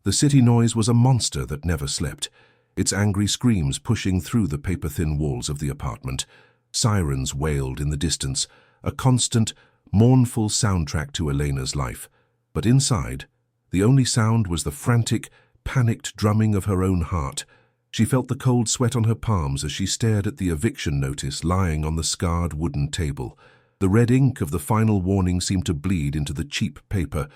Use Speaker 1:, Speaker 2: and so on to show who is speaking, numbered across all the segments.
Speaker 1: The city noise was a monster that never slept, its angry screams pushing through the paper-thin walls of the apartment. Sirens wailed in the distance, a constant, mournful soundtrack to Elena's life. But inside, the only sound was the frantic, panicked drumming of her own heart. She felt the cold sweat on her palms as she stared at the eviction notice lying on the scarred wooden table. The red ink of the final warning seemed to bleed into the cheap paper,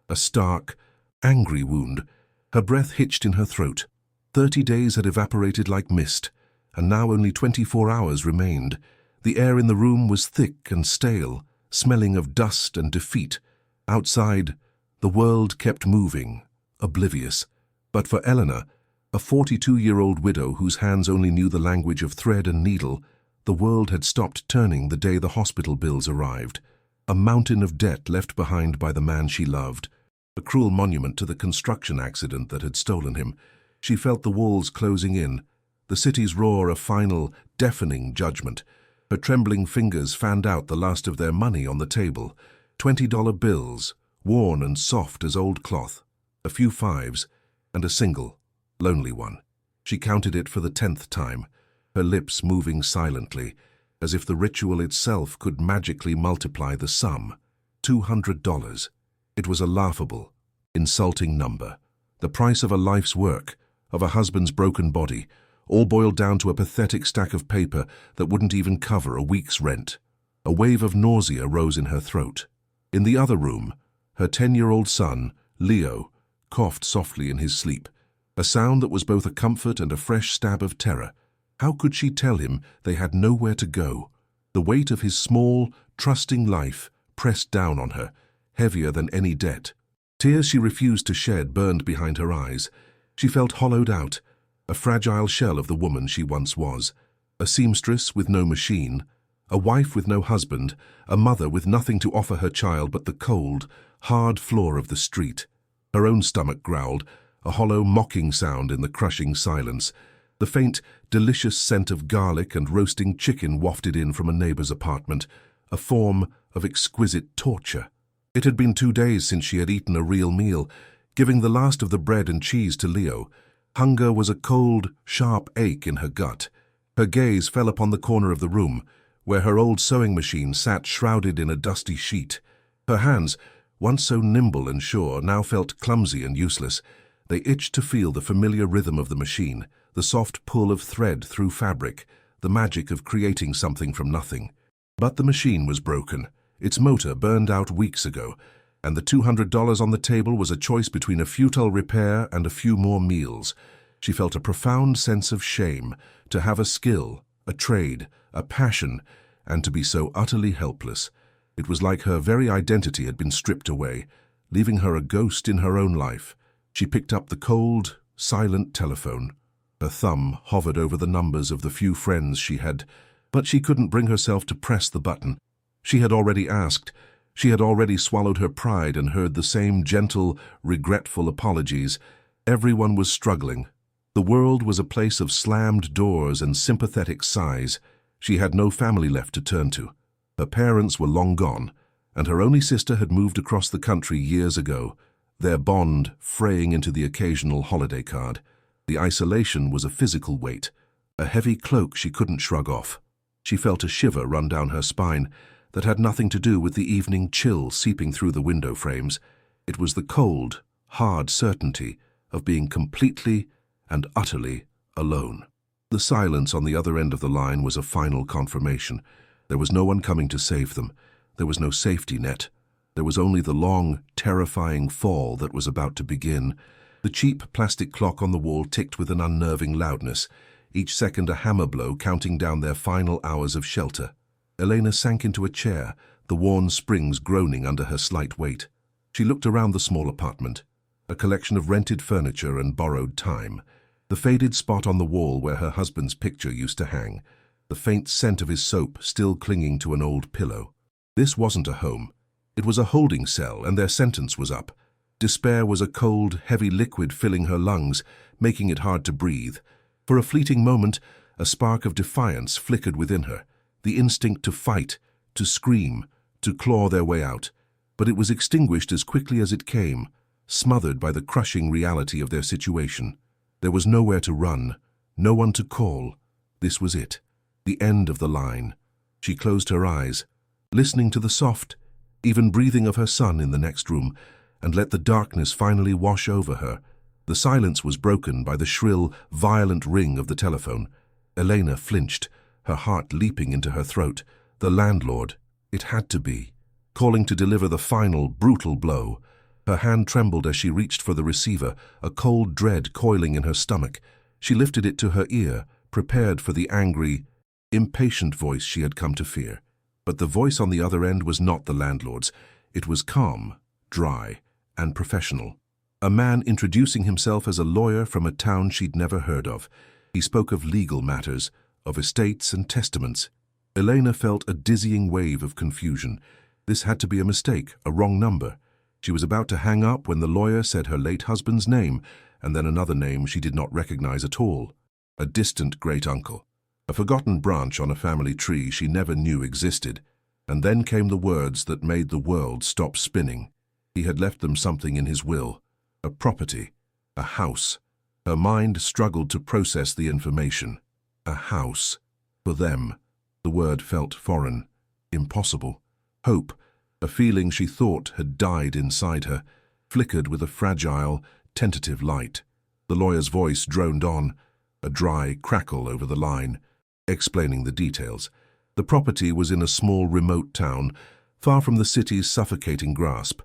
Speaker 1: a stark, angry wound. Her breath hitched in her throat. 30 days had evaporated like mist, and now only 24 hours remained. The air in the room was thick and stale, smelling of dust and defeat. Outside, the world kept moving, oblivious. But for Eleanor, a 42-year-old widow whose hands only knew the language of thread and needle, the world had stopped turning the day the hospital bills arrived. A mountain of debt left behind by the man she loved, a cruel monument to the construction accident that had stolen him. She felt the walls closing in, the city's roar a final, deafening judgment. Her trembling fingers fanned out the last of their money on the table. $20 bills, worn and soft as old cloth, a few fives, and a single, lonely one. She counted it for the 10th time, her lips moving silently, as if the ritual itself could magically multiply the sum. $200. It was a laughable, insulting number. The price of a life's work, of a husband's broken body, all boiled down to a pathetic stack of paper that wouldn't even cover a week's rent. A wave of nausea rose in her throat. In the other room, her 10-year-old son, Leo, coughed softly in his sleep, a sound that was both a comfort and a fresh stab of terror. How could she tell him they had nowhere to go? The weight of his small, trusting life pressed down on her, heavier than any debt. Tears she refused to shed burned behind her eyes. She felt hollowed out, a fragile shell of the woman she once was, a seamstress with no machine, a wife with no husband, a mother with nothing to offer her child but the cold, hard floor of the street. Her own stomach growled, a hollow, mocking sound in the crushing silence. The faint, delicious scent of garlic and roasting chicken wafted in from a neighbor's apartment, a form of exquisite torture. It had been 2 days since she had eaten a real meal, giving the last of the bread and cheese to Leo. Hunger was a cold, sharp ache in her gut. Her gaze fell upon the corner of the room, where her old sewing machine sat shrouded in a dusty sheet. Her hands, once so nimble and sure, now felt clumsy and useless. They itched to feel the familiar rhythm of the machine, the soft pull of thread through fabric, the magic of creating something from nothing. But the machine was broken. Its motor burned out weeks ago, and the $200 on the table was a choice between a futile repair and a few more meals. She felt a profound sense of shame to have a skill, a trade, a passion, and to be so utterly helpless. It was like her very identity had been stripped away, leaving her a ghost in her own life. She picked up the cold, silent telephone. Her thumb hovered over the numbers of the few friends she had, but she couldn't bring herself to press the button. She had already asked. She had already swallowed her pride and heard the same gentle, regretful apologies. Everyone was struggling. The world was a place of slammed doors and sympathetic sighs. She had no family left to turn to. Her parents were long gone, and her only sister had moved across the country years ago, their bond fraying into the occasional holiday card. The isolation was a physical weight, a heavy cloak she couldn't shrug off. She felt a shiver run down her spine that had nothing to do with the evening chill seeping through the window frames. It was the cold, hard certainty of being completely and utterly alone. The silence on the other end of the line was a final confirmation. There was no one coming to save them. There was no safety net. There was only the long, terrifying fall that was about to begin. The cheap plastic clock on the wall ticked with an unnerving loudness, each second a hammer blow counting down their final hours of shelter. Elena sank into a chair, the worn springs groaning under her slight weight. She looked around the small apartment, a collection of rented furniture and borrowed time. The faded spot on the wall where her husband's picture used to hang, the faint scent of his soap still clinging to an old pillow. This wasn't a home. It was a holding cell, and their sentence was up. Despair was a cold, heavy liquid filling her lungs, making it hard to breathe. For a fleeting moment, a spark of defiance flickered within her, the instinct to fight, to scream, to claw their way out. But it was extinguished as quickly as it came. smothered by the crushing reality of their situation. There was nowhere to run, no one to call. This was it, the end of the line. She closed her eyes, listening to the soft, even breathing of her son in the next room, and let the darkness finally wash over her. The silence was broken by the shrill, violent ring of the telephone. Elena flinched, her heart leaping into her throat. The landlord, it had to be, calling to deliver the final, brutal blow. Her hand trembled as she reached for the receiver, a cold dread coiling in her stomach. She lifted it to her ear, prepared for the angry, impatient voice she had come to fear. But the voice on the other end was not the landlord's. It was calm, dry, and professional. A man introducing himself as a lawyer from a town she'd never heard of. He spoke of legal matters, of estates and testaments. Elena felt a dizzying wave of confusion. This had to be a mistake, a wrong number. She was about to hang up when the lawyer said her late husband's name, and then another name she did not recognize at all. A distant great-uncle. A forgotten branch on a family tree she never knew existed. And then came the words that made the world stop spinning. He had left them something in his will. A property. A house. Her mind struggled to process the information. A house. For them. The word felt foreign. Impossible. Hope, a feeling she thought had died inside her, flickered with a fragile, tentative light. The lawyer's voice droned on, a dry crackle over the line, explaining the details. The property was in a small, remote town, far from the city's suffocating grasp.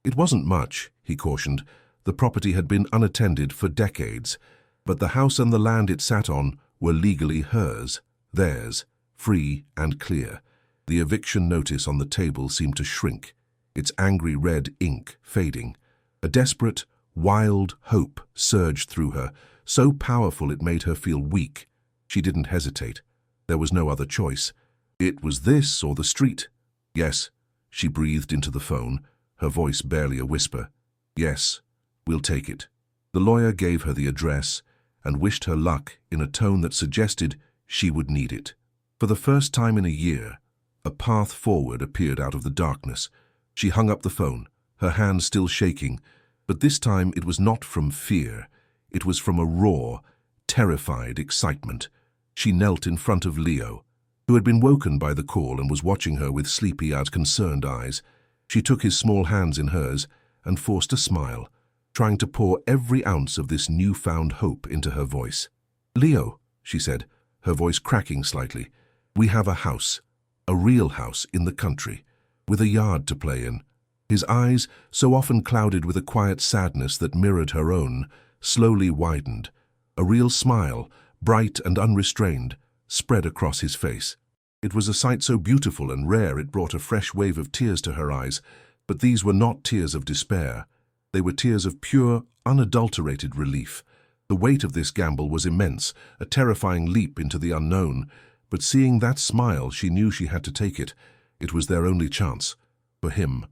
Speaker 1: It wasn't much, he cautioned. The property had been unattended for decades, but the house and the land it sat on were legally hers, theirs, free and clear. The eviction notice on the table seemed to shrink, its angry red ink fading. A desperate, wild hope surged through her, so powerful it made her feel weak. She didn't hesitate. There was no other choice. It was this or the street. Yes, she breathed into the phone, her voice barely a whisper. Yes, we'll take it. The lawyer gave her the address and wished her luck in a tone that suggested she would need it. For the first time in a year, a path forward appeared out of the darkness. She hung up the phone, her hand still shaking, but this time it was not from fear. It was from a raw, terrified excitement. She knelt in front of Leo, who had been woken by the call and was watching her with sleepy, concerned eyes. She took his small hands in hers and forced a smile, trying to pour every ounce of this newfound hope into her voice. "Leo," she said, her voice cracking slightly, "we have a house, a real house in the country, with a yard to play in." His eyes, so often clouded with a quiet sadness that mirrored her own, slowly widened. A real smile, bright and unrestrained, spread across his face. It was a sight so beautiful and rare it brought a fresh wave of tears to her eyes, but these were not tears of despair. They were tears of pure, unadulterated relief. The weight of this gamble was immense, a terrifying leap into the unknown, but seeing that smile, she knew she had to take it. It was their only chance. For him.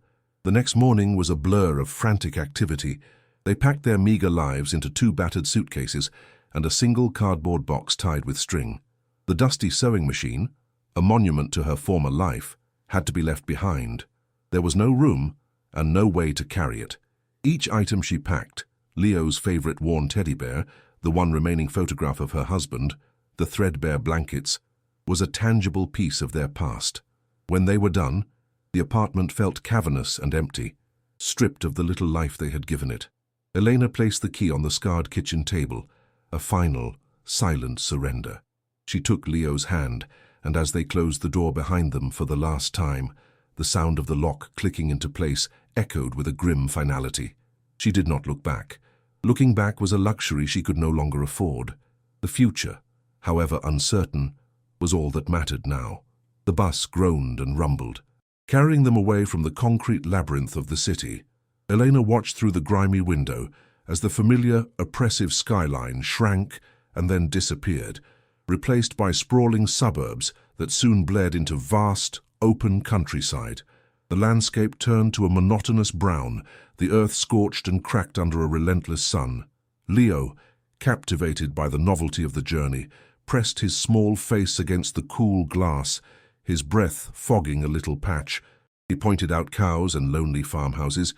Speaker 1: The next morning was a blur of frantic activity. They packed their meager lives into 2 battered suitcases and a single cardboard box tied with string. The dusty sewing machine, a monument to her former life, had to be left behind. There was no room and no way to carry it. Each item she packed, Leo's favorite worn teddy bear, the one remaining photograph of her husband, the threadbare blankets, was a tangible piece of their past. When they were done, the apartment felt cavernous and empty, stripped of the little life they had given it. Elena placed the key on the scarred kitchen table, a final, silent surrender. She took Leo's hand, and as they closed the door behind them for the last time, the sound of the lock clicking into place echoed with a grim finality. She did not look back. Looking back was a luxury she could no longer afford. The future, however uncertain, was all that mattered now. The bus groaned and rumbled, carrying them away from the concrete labyrinth of the city. Elena watched through the grimy window as the familiar, oppressive skyline shrank and then disappeared, replaced by sprawling suburbs that soon bled into vast, open countryside. The landscape turned to a monotonous brown, the earth scorched and cracked under a relentless sun. Leo, captivated by the novelty of the journey, pressed his small face against the cool glass, his breath fogging a little patch. He pointed out cows and lonely farmhouses,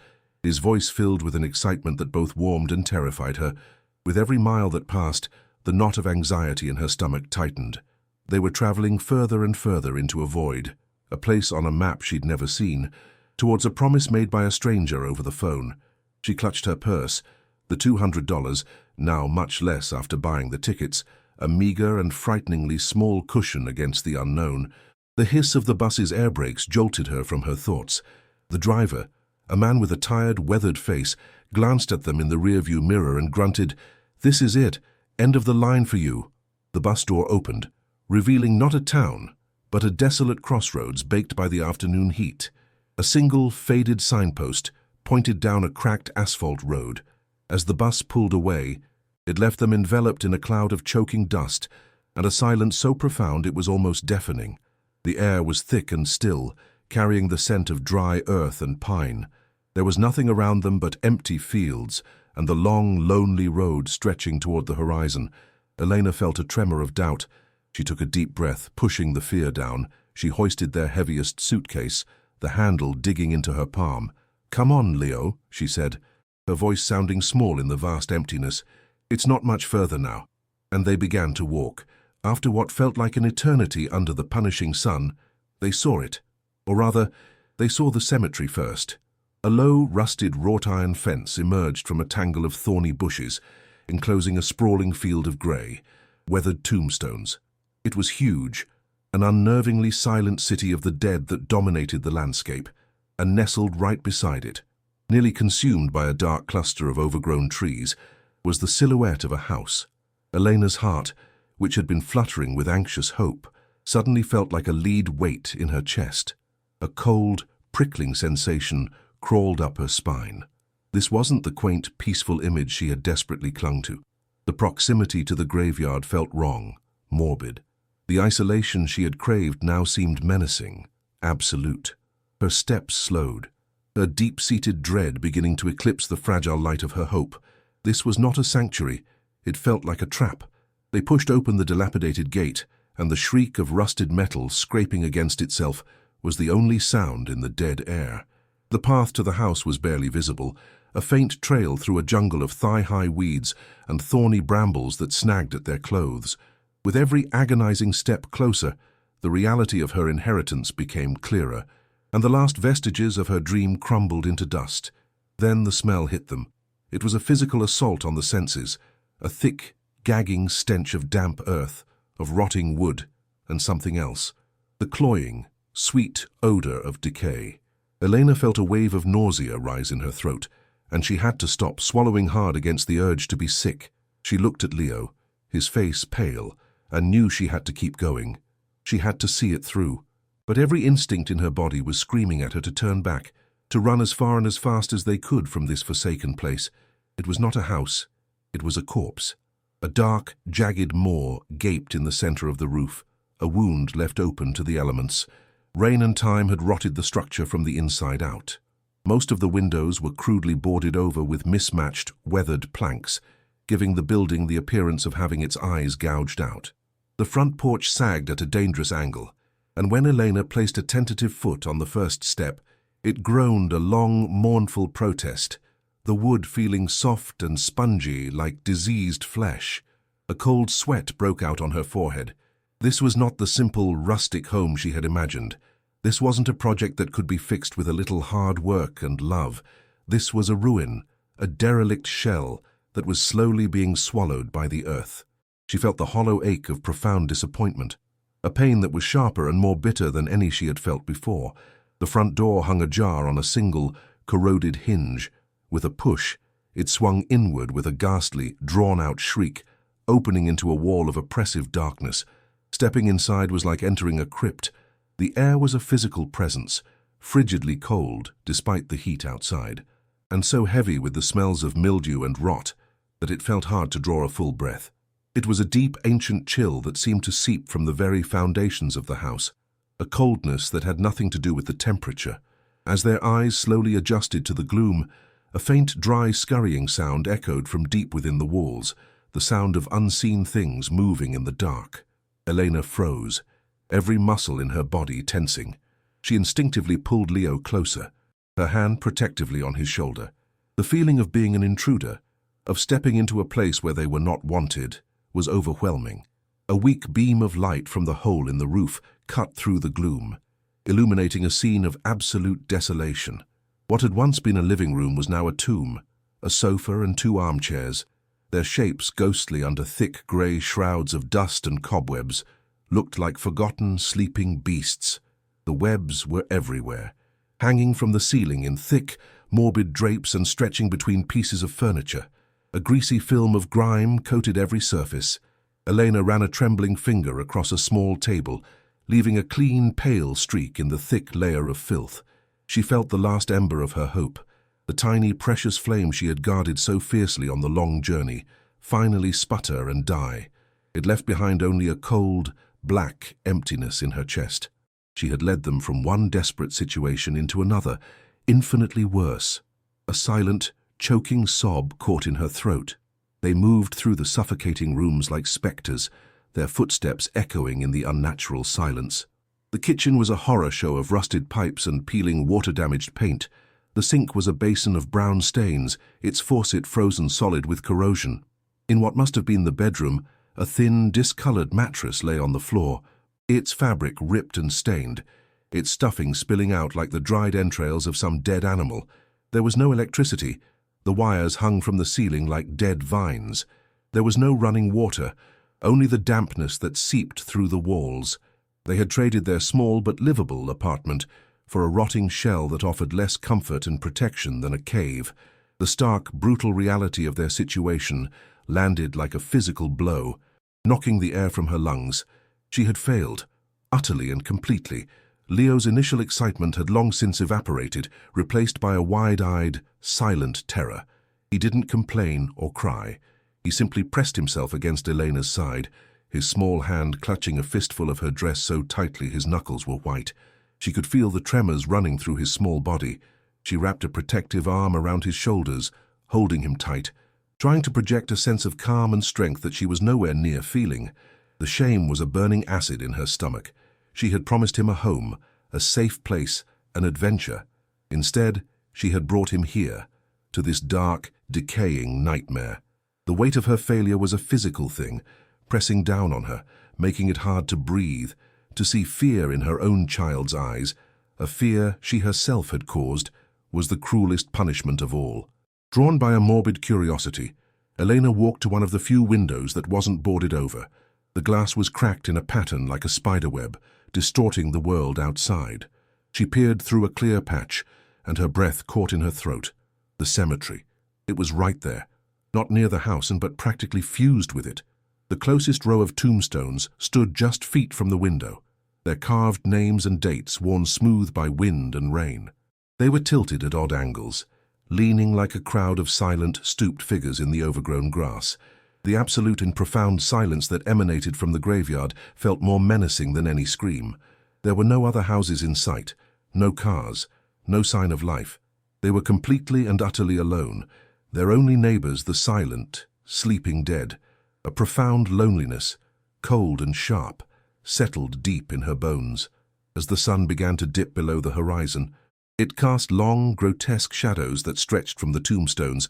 Speaker 1: his voice filled with an excitement that both warmed and terrified her. With every mile that passed, the knot of anxiety in her stomach tightened. They were traveling further and further into a void, a place on a map she'd never seen, towards a promise made by a stranger over the phone. She clutched her purse, the $200, now much less after buying the tickets, a meager and frighteningly small cushion against the unknown. The hiss of the bus's air brakes jolted her from her thoughts. The driver, a man with a tired, weathered face, glanced at them in the rearview mirror and grunted, "This is it. End of the line for you." The bus door opened, revealing not a town, but a desolate crossroads baked by the afternoon heat. A single, faded signpost pointed down a cracked asphalt road. As the bus pulled away, it left them enveloped in a cloud of choking dust and a silence so profound it was almost deafening. The air was thick and still, carrying the scent of dry earth and pine. There was nothing around them but empty fields and the long, lonely road stretching toward the horizon. Elena felt a tremor of doubt. She took a deep breath, pushing the fear down. She hoisted their heaviest suitcase, the handle digging into her palm. "Come on, Leo," she said, her voice sounding small in the vast emptiness. "It's not much further now." And they began to walk. After what felt like an eternity under the punishing sun, they saw it. Or rather, they saw the cemetery first. A low, rusted wrought-iron fence emerged from a tangle of thorny bushes, enclosing a sprawling field of grey, weathered tombstones. It was huge, an unnervingly silent city of the dead that dominated the landscape, and nestled right beside it, nearly consumed by a dark cluster of overgrown trees, was the silhouette of a house. Elena's heart, which had been fluttering with anxious hope, suddenly felt like a lead weight in her chest. A cold, prickling sensation crawled up her spine. This wasn't the quaint, peaceful image she had desperately clung to. The proximity to the graveyard felt wrong, morbid. The isolation she had craved now seemed menacing, absolute. Her steps slowed, her deep-seated dread beginning to eclipse the fragile light of her hope. This was not a sanctuary. It felt like a trap. They pushed open the dilapidated gate, and the shriek of rusted metal scraping against itself was the only sound in the dead air. The path to the house was barely visible, a faint trail through a jungle of thigh-high weeds and thorny brambles that snagged at their clothes. With every agonizing step closer, the reality of her inheritance became clearer, and the last vestiges of her dream crumbled into dust. Then the smell hit them. It was a physical assault on the senses, a thick, gagging stench of damp earth, of rotting wood, and something else. The cloying, sweet odor of decay. Elena felt a wave of nausea rise in her throat, and she had to stop, swallowing hard against the urge to be sick. She looked at Leo, his face pale, and knew she had to keep going. She had to see it through. But every instinct in her body was screaming at her to turn back, to run as far and as fast as they could from this forsaken place. It was not a house. It was a corpse. A dark, jagged maw gaped in the center of the roof, a wound left open to the elements. Rain and time had rotted the structure from the inside out. Most of the windows were crudely boarded over with mismatched, weathered planks, giving the building the appearance of having its eyes gouged out. The front porch sagged at a dangerous angle, and when Elena placed a tentative foot on the first step, it groaned a long, mournful protest, the wood feeling soft and spongy like diseased flesh. A cold sweat broke out on her forehead. This was not the simple, rustic home she had imagined. This wasn't a project that could be fixed with a little hard work and love. This was a ruin, a derelict shell that was slowly being swallowed by the earth. She felt the hollow ache of profound disappointment, a pain that was sharper and more bitter than any she had felt before. The front door hung ajar on a single, corroded hinge. With a push, it swung inward with a ghastly, drawn-out shriek, opening into a wall of oppressive darkness. Stepping inside was like entering a crypt. The air was a physical presence, frigidly cold despite the heat outside, and so heavy with the smells of mildew and rot that it felt hard to draw a full breath. It was a deep, ancient chill that seemed to seep from the very foundations of the house, a coldness that had nothing to do with the temperature. As their eyes slowly adjusted to the gloom, a faint, dry, scurrying sound echoed from deep within the walls, the sound of unseen things moving in the dark. Elena froze, every muscle in her body tensing. She instinctively pulled Leo closer. her hand protectively on his shoulder. The feeling of being an intruder, of stepping into a place where they were not wanted, was overwhelming. A weak beam of light from the hole in the roof cut through the gloom, illuminating a scene of absolute desolation. What had once been a living room was now a tomb, a sofa and 2 armchairs, their shapes ghostly under thick grey shrouds of dust and cobwebs, looked like forgotten, sleeping beasts. The webs were everywhere, hanging from the ceiling in thick, morbid drapes and stretching between pieces of furniture. A greasy film of grime coated every surface. Elena ran a trembling finger across a small table, leaving a clean, pale streak in the thick layer of filth. She felt the last ember of her hope, the tiny, precious flame she had guarded so fiercely on the long journey, finally sputter and die. It left behind only a cold, black emptiness in her chest. She had led them from one desperate situation into another, infinitely worse. A silent, choking sob caught in her throat. They moved through the suffocating rooms like spectres, their footsteps echoing in the unnatural silence. The kitchen was a horror show of rusted pipes and peeling water-damaged paint. The sink was a basin of brown stains, its faucet frozen solid with corrosion. In what must have been the bedroom, a thin, discolored mattress lay on the floor, its fabric ripped and stained, its stuffing spilling out like the dried entrails of some dead animal. There was no electricity. The wires hung from the ceiling like dead vines. There was no running water, only the dampness that seeped through the walls. They had traded their small but livable apartment for a rotting shell that offered less comfort and protection than a cave. The stark, brutal reality of their situation landed like a physical blow, knocking the air from her lungs. She had failed, utterly and completely. Leo's initial excitement had long since evaporated, replaced by a wide-eyed, silent terror. He didn't complain or cry. He simply pressed himself against Elena's side, his small hand clutching a fistful of her dress so tightly his knuckles were white. She could feel the tremors running through his small body. She wrapped a protective arm around his shoulders, holding him tight, trying to project a sense of calm and strength that she was nowhere near feeling. The shame was a burning acid in her stomach. She had promised him a home, a safe place, an adventure. Instead, she had brought him here, to this dark, decaying nightmare. The weight of her failure was a physical thing, pressing down on her, making it hard to breathe, to see fear in her own child's eyes. A fear she herself had caused was the cruelest punishment of all. Drawn by a morbid curiosity, Elena walked to one of the few windows that wasn't boarded over. The glass was cracked in a pattern like a spiderweb, distorting the world outside. She peered through a clear patch, and her breath caught in her throat. The cemetery. It was right there, not near the house but practically fused with it. The closest row of tombstones stood just feet from the window, their carved names and dates worn smooth by wind and rain. They were tilted at odd angles, leaning like a crowd of silent, stooped figures in the overgrown grass. The absolute and profound silence that emanated from the graveyard felt more menacing than any scream. There were no other houses in sight, no cars, no sign of life. They were completely and utterly alone, their only neighbors the silent, sleeping dead. A profound loneliness, cold and sharp, settled deep in her bones. As the sun began to dip below the horizon, it cast long, grotesque shadows that stretched from the tombstones,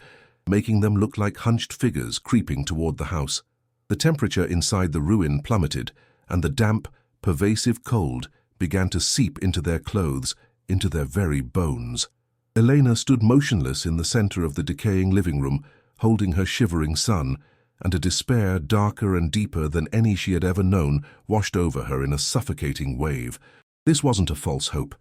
Speaker 1: making them look like hunched figures creeping toward the house. The temperature inside the ruin plummeted, and the damp, pervasive cold began to seep into their clothes, into their very bones. Elena stood motionless in the center of the decaying living room, holding her shivering son, and a despair darker and deeper than any she had ever known washed over her in a suffocating wave. This wasn't a false hope.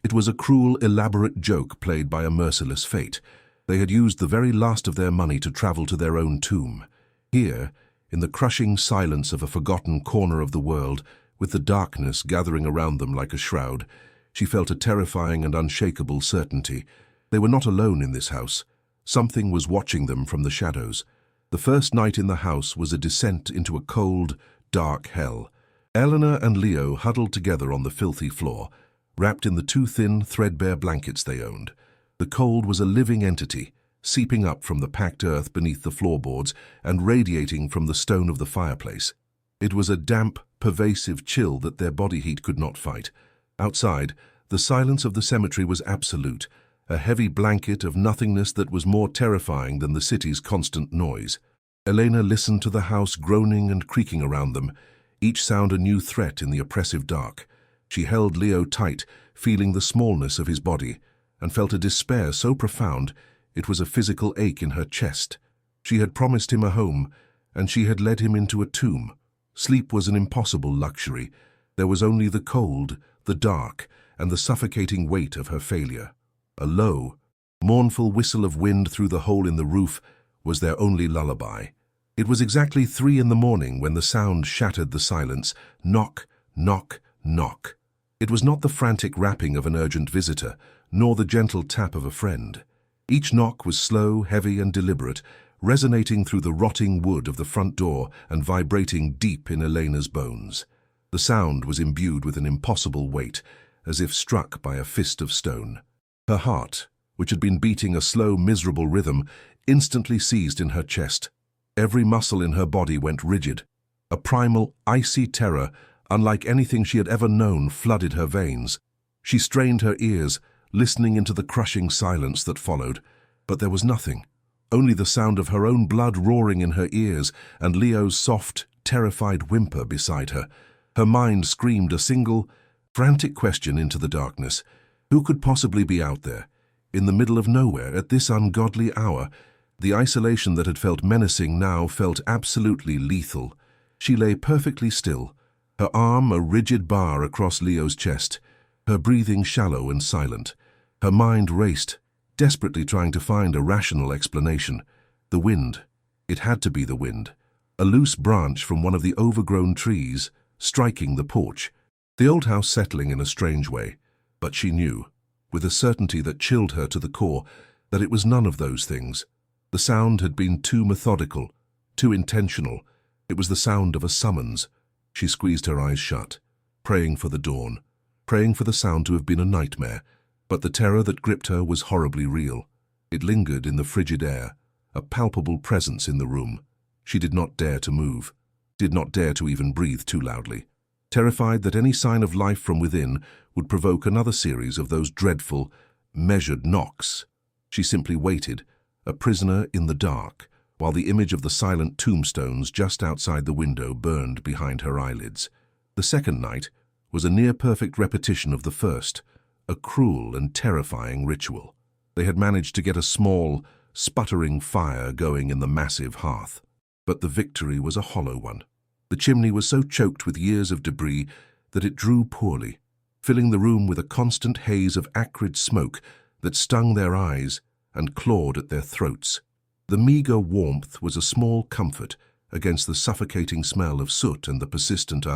Speaker 1: It was a cruel, elaborate joke played by a merciless fate. They had used the very last of their money to travel to their own tomb. Here, in the crushing silence of a forgotten corner of the world, with the darkness gathering around them like a shroud, she felt a terrifying and unshakable certainty. They were not alone in this house. Something was watching them from the shadows. The first night in the house was a descent into a cold, dark hell. Eleanor and Leo huddled together on the filthy floor, wrapped in the 2 thin, threadbare blankets they owned. The cold was a living entity, seeping up from the packed earth beneath the floorboards and radiating from the stone of the fireplace. It was a damp, pervasive chill that their body heat could not fight. Outside, the silence of the cemetery was absolute, a heavy blanket of nothingness that was more terrifying than the city's constant noise. Elena listened to the house groaning and creaking around them, each sound a new threat in the oppressive dark. She held Leo tight, feeling the smallness of his body, and felt a despair so profound it was a physical ache in her chest. She had promised him a home, and she had led him into a tomb. Sleep was an impossible luxury. There was only the cold, the dark, and the suffocating weight of her failure. A low, mournful whistle of wind through the hole in the roof was their only lullaby. It was exactly 3 in the morning when the sound shattered the silence. Knock, knock, knock. It was not the frantic rapping of an urgent visitor, nor the gentle tap of a friend. Each knock was slow, heavy, and deliberate, resonating through the rotting wood of the front door and vibrating deep in Elena's bones. The sound was imbued with an impossible weight, as if struck by a fist of stone. Her heart, which had been beating a slow, miserable rhythm, instantly seized in her chest. Every muscle in her body went rigid. A primal, icy terror, unlike anything she had ever known, flooded her veins. She strained her ears, listening into the crushing silence that followed. But there was nothing. Only the sound of her own blood roaring in her ears and Leo's soft, terrified whimper beside her. Her mind screamed a single, frantic question into the darkness. Who could possibly be out there, in the middle of nowhere, at this ungodly hour? The isolation that had felt menacing now felt absolutely lethal. She lay perfectly still, her arm a rigid bar across Leo's chest, her breathing shallow and silent. Her mind raced, desperately trying to find a rational explanation. The wind. It had to be the wind. A loose branch from one of the overgrown trees, striking the porch. The old house settling in a strange way. But she knew, with a certainty that chilled her to the core, that it was none of those things. The sound had been too methodical, too intentional. It was the sound of a summons. She squeezed her eyes shut, praying for the dawn, praying for the sound to have been a nightmare. But the terror that gripped her was horribly real. It lingered in the frigid air, a palpable presence in the room. She did not dare to move, did not dare to even breathe too loudly, terrified that any sign of life from within would provoke another series of those dreadful, measured knocks. She simply waited, a prisoner in the dark, while the image of the silent tombstones just outside the window burned behind her eyelids. The second night was a near-perfect repetition of the first, a cruel and terrifying ritual. They had managed to get a small, sputtering fire going in the massive hearth. But the victory was a hollow one. The chimney was so choked with years of debris that it drew poorly, filling the room with a constant haze of acrid smoke that stung their eyes and clawed at their throats. The meager warmth was a small comfort against the suffocating smell of soot and the persistent,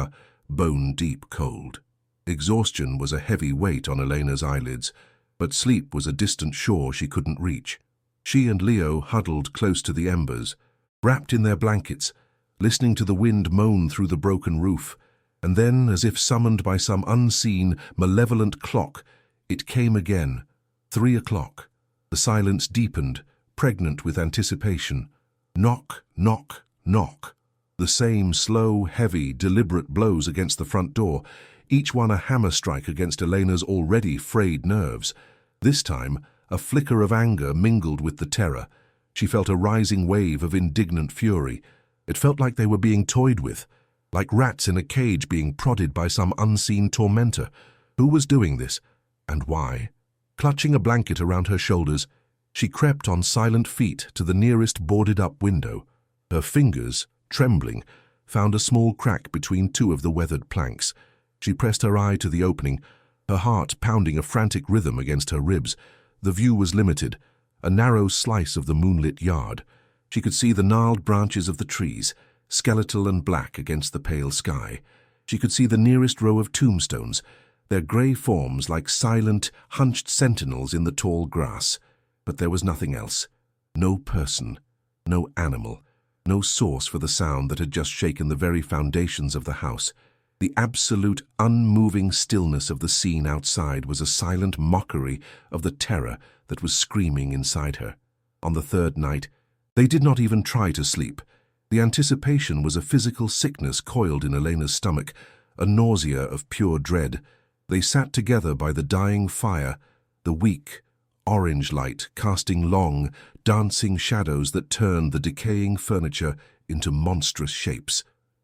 Speaker 1: bone-deep cold. Exhaustion was a heavy weight on Elena's eyelids, but sleep was a distant shore she couldn't reach. She and Leo huddled close to the embers, wrapped in their blankets, listening to the wind moan through the broken roof, and then, as if summoned by some unseen, malevolent clock, it came again. 3 o'clock. The silence deepened, pregnant with anticipation. Knock, knock, knock. The same slow, heavy, deliberate blows against the front door, each one a hammer strike against Elena's already frayed nerves. This time, a flicker of anger mingled with the terror. She felt a rising wave of indignant fury. It felt like they were being toyed with, like rats in a cage being prodded by some unseen tormentor. Who was doing this, and why? Clutching a blanket around her shoulders, she crept on silent feet to the nearest boarded-up window. Her fingers, trembling, found a small crack between 2 of the weathered planks. She pressed her eye to the opening, her heart pounding a frantic rhythm against her ribs. The view was limited, a narrow slice of the moonlit yard. She could see the gnarled branches of the trees, skeletal and black against the pale sky. She could see the nearest row of tombstones, their grey forms like silent, hunched sentinels in the tall grass. But there was nothing else. No person, no animal, no source for the sound that had just shaken the very foundations of the house. The absolute, unmoving stillness of the scene outside was a silent mockery of the terror that was screaming inside her. On the 3rd night, they did not even try to sleep. The anticipation was a physical sickness coiled in Elena's stomach, a nausea of pure dread. They sat together by the dying fire, the weak, orange light, casting long, dancing shadows that turned the decaying furniture into monstrous shapes.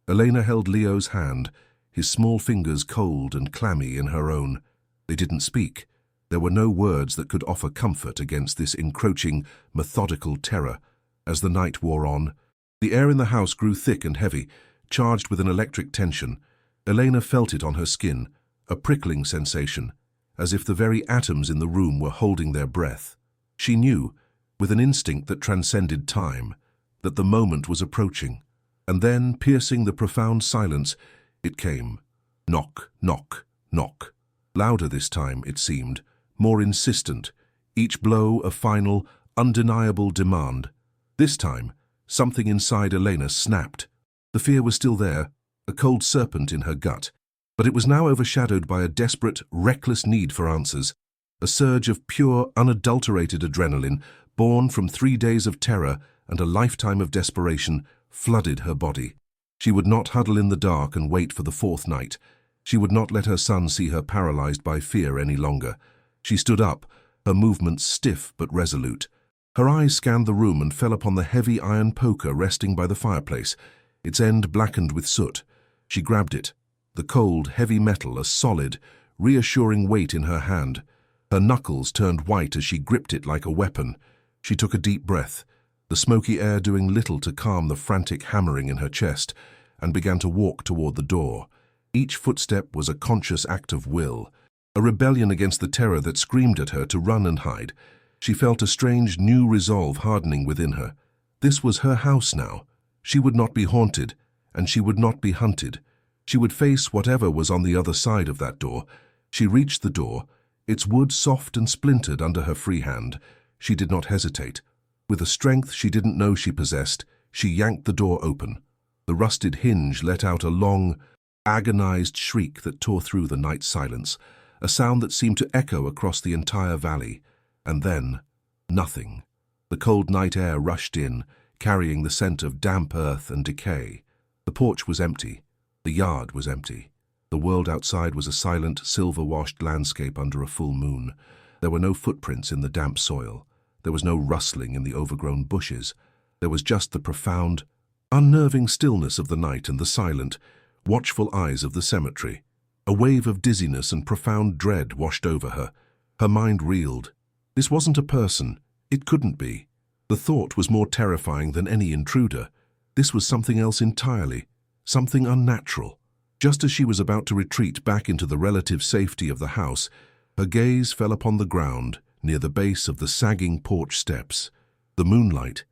Speaker 1: Elena held Leo's hand, his small fingers cold and clammy in her own. They didn't speak. There were no words that could offer comfort against this encroaching, methodical terror. As the night wore on, the air in the house grew thick and heavy, charged with an electric tension. Elena felt it on her skin, a prickling sensation, as if the very atoms in the room were holding their breath. She knew, with an instinct that transcended time, that the moment was approaching. And then, piercing the profound silence, it came. Knock, knock, knock. Louder this time, it seemed, more insistent, each blow a final, undeniable demand. This time, something inside Elena snapped. The fear was still there, a cold serpent in her gut, but it was now overshadowed by a desperate, reckless need for answers, a surge of pure, unadulterated adrenaline, born from 3 days of terror and a lifetime of desperation, flooded her body. She would not huddle in the dark and wait for the 4th night. She would not let her son see her paralyzed by fear any longer. She stood up, her movements stiff but resolute. Her eyes scanned the room and fell upon the heavy iron poker resting by the fireplace, its end blackened with soot. She grabbed it, the cold, heavy metal a solid, reassuring weight in her hand. Her knuckles turned white as she gripped it like a weapon. She took a deep breath, the smoky air doing little to calm the frantic hammering in her chest, and began to walk toward the door. Each footstep was a conscious act of will, a rebellion against the terror that screamed at her to run and hide. She felt a strange new resolve hardening within her. This was her house now. She would not be haunted, and she would not be hunted. She would face whatever was on the other side of that door. She reached the door, its wood soft and splintered under her free hand. She did not hesitate. With a strength she didn't know she possessed, she yanked the door open. The rusted hinge let out a long, agonized shriek that tore through the night silence, a sound that seemed to echo across the entire valley. And then, nothing. The cold night air rushed in, carrying the scent of damp earth and decay. The porch was empty. The yard was empty. The world outside was a silent, silver-washed landscape under a full moon. There were no footprints in the damp soil. There was no rustling in the overgrown bushes. There was just the profound, unnerving stillness of the night and the silent, watchful eyes of the cemetery. A wave of dizziness and profound dread washed over her. Her mind reeled. This wasn't a person. It couldn't be. The thought was more terrifying than any intruder. This was something else entirely, something unnatural. Just as she was about to retreat back into the relative safety of the house, her gaze fell upon the ground near the base of the sagging porch steps. The moonlight,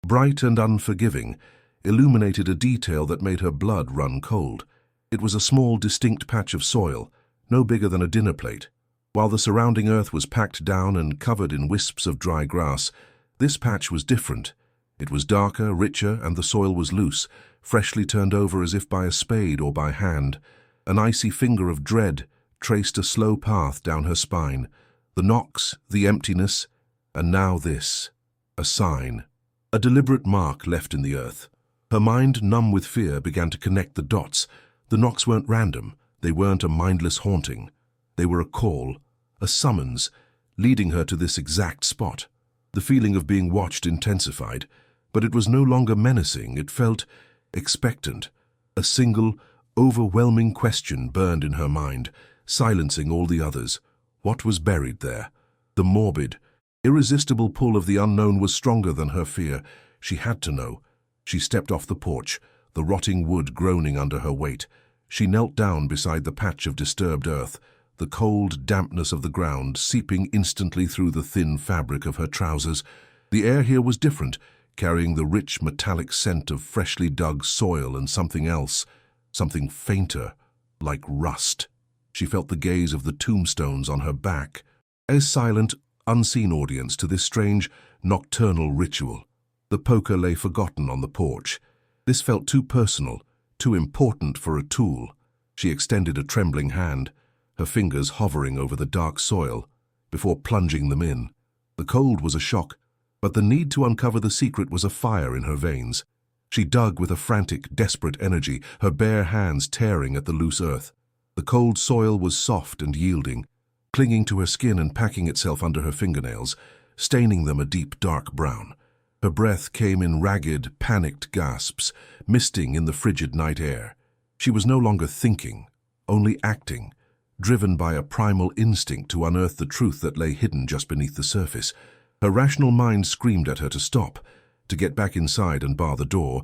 Speaker 1: bright and unforgiving, illuminated a detail that made her blood run cold. It was a small, distinct patch of soil, no bigger than a dinner plate. While the surrounding earth was packed down and covered in wisps of dry grass, this patch was different. It was darker, richer, and the soil was loose, freshly turned over as if by a spade or by hand. An icy finger of dread traced a slow path down her spine. The knocks, the emptiness, and now this. A sign. A deliberate mark left in the earth. Her mind, numb with fear, began to connect the dots. The knocks weren't random. They weren't a mindless haunting. They were a call, a summons, leading her to this exact spot. The feeling of being watched intensified, but it was no longer menacing. It felt expectant. A single, overwhelming question burned in her mind, silencing all the others. What was buried there? The morbid, irresistible pull of the unknown was stronger than her fear. She had to know. She stepped off the porch, the rotting wood groaning under her weight. She knelt down beside the patch of disturbed earth, the cold dampness of the ground seeping instantly through the thin fabric of her trousers. The air here was different, carrying the rich metallic scent of freshly dug soil and something else, something fainter, like rust. She felt the gaze of the tombstones on her back, a silent, unseen audience to this strange, nocturnal ritual. The poker lay forgotten on the porch. This felt too personal, too important for a tool. She extended a trembling hand, her fingers hovering over the dark soil, before plunging them in. The cold was a shock, but the need to uncover the secret was a fire in her veins. She dug with a frantic, desperate energy, her bare hands tearing at the loose earth. The cold soil was soft and yielding. clinging to her skin and packing itself under her fingernails, staining them a deep dark brown. Her breath came in ragged, panicked gasps, misting in the frigid night air. She was no longer thinking, only acting, driven by a primal instinct to unearth the truth that lay hidden just beneath the surface. Her rational mind screamed at her to stop, to get back inside and bar the door,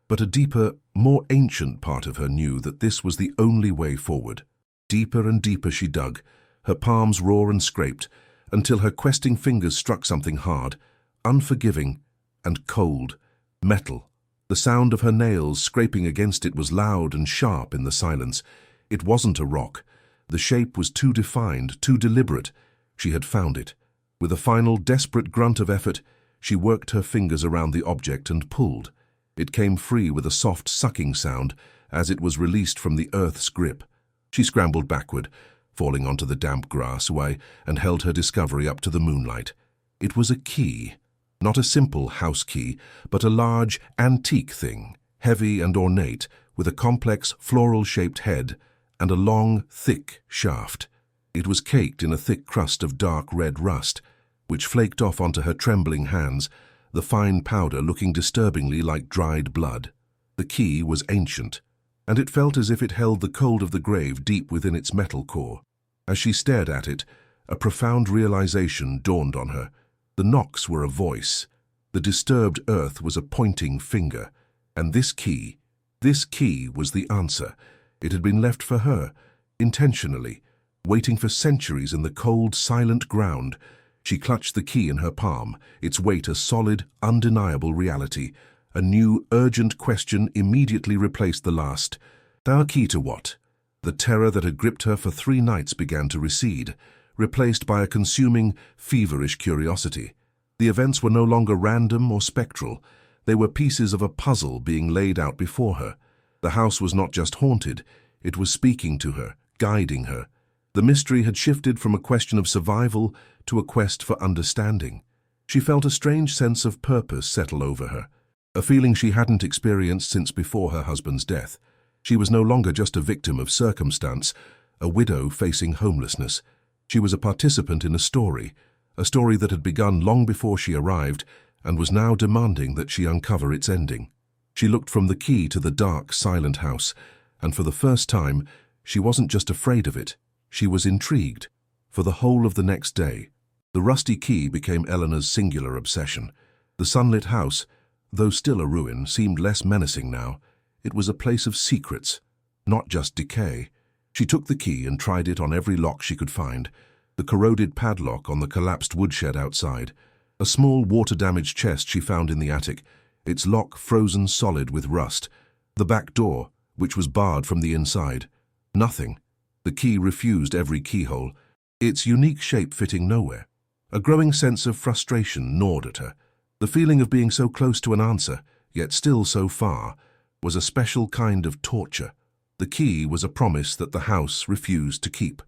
Speaker 1: but a deeper, more ancient part of her knew that this was the only way forward. Deeper and deeper she dug, her palms raw and scraped, until her questing fingers struck something hard, unforgiving, and cold, metal. The sound of her nails scraping against it was loud and sharp in the silence. It wasn't a rock. The shape was too defined, too deliberate. She had found it. With a final, desperate grunt of effort, she worked her fingers around the object and pulled. It came free with a soft sucking sound as it was released from the earth's grip. She scrambled backward, falling onto the damp grass way, and held her discovery up to the moonlight. It was a key. Not a simple house key, but a large, antique thing, heavy and ornate, with a complex, floral-shaped head and a long, thick shaft. It was caked in a thick crust of dark red rust, which flaked off onto her trembling hands, the fine powder looking disturbingly like dried blood. The key was ancient, and it felt as if it held the cold of the grave deep within its metal core. As she stared at it, a profound realization dawned on her. The knocks were a voice. The disturbed earth was a pointing finger. And this key was the answer. It had been left for her, intentionally, waiting for centuries in the cold, silent ground. She clutched the key in her palm, its weight a solid, undeniable reality. A new, urgent question immediately replaced the last. Our key to what? The terror that had gripped her for 3 nights began to recede, replaced by a consuming, feverish curiosity. The events were no longer random or spectral. They were pieces of a puzzle being laid out before her. The house was not just haunted, it was speaking to her, guiding her. The mystery had shifted from a question of survival to a quest for understanding. She felt a strange sense of purpose settle over her, a feeling she hadn't experienced since before her husband's death. She was no longer just a victim of circumstance, a widow facing homelessness. She was a participant in a story that had begun long before she arrived and was now demanding that she uncover its ending. She looked from the key to the dark, silent house, and for the first time, she wasn't just afraid of it, she was intrigued. For the whole of the next day, the rusty key became Eleanor's singular obsession. The sunlit house, though still a ruin, seemed less menacing now. It was a place of secrets, not just decay. She took the key and tried it on every lock she could find. The corroded padlock on the collapsed woodshed outside. A small water-damaged chest she found in the attic, its lock frozen solid with rust. The back door, which was barred from the inside. Nothing. The key refused every keyhole, its unique shape fitting nowhere. A growing sense of frustration gnawed at her. The feeling of being so close to an answer, yet still so far, was a special kind of torture. The key was a promise that the house refused to keep.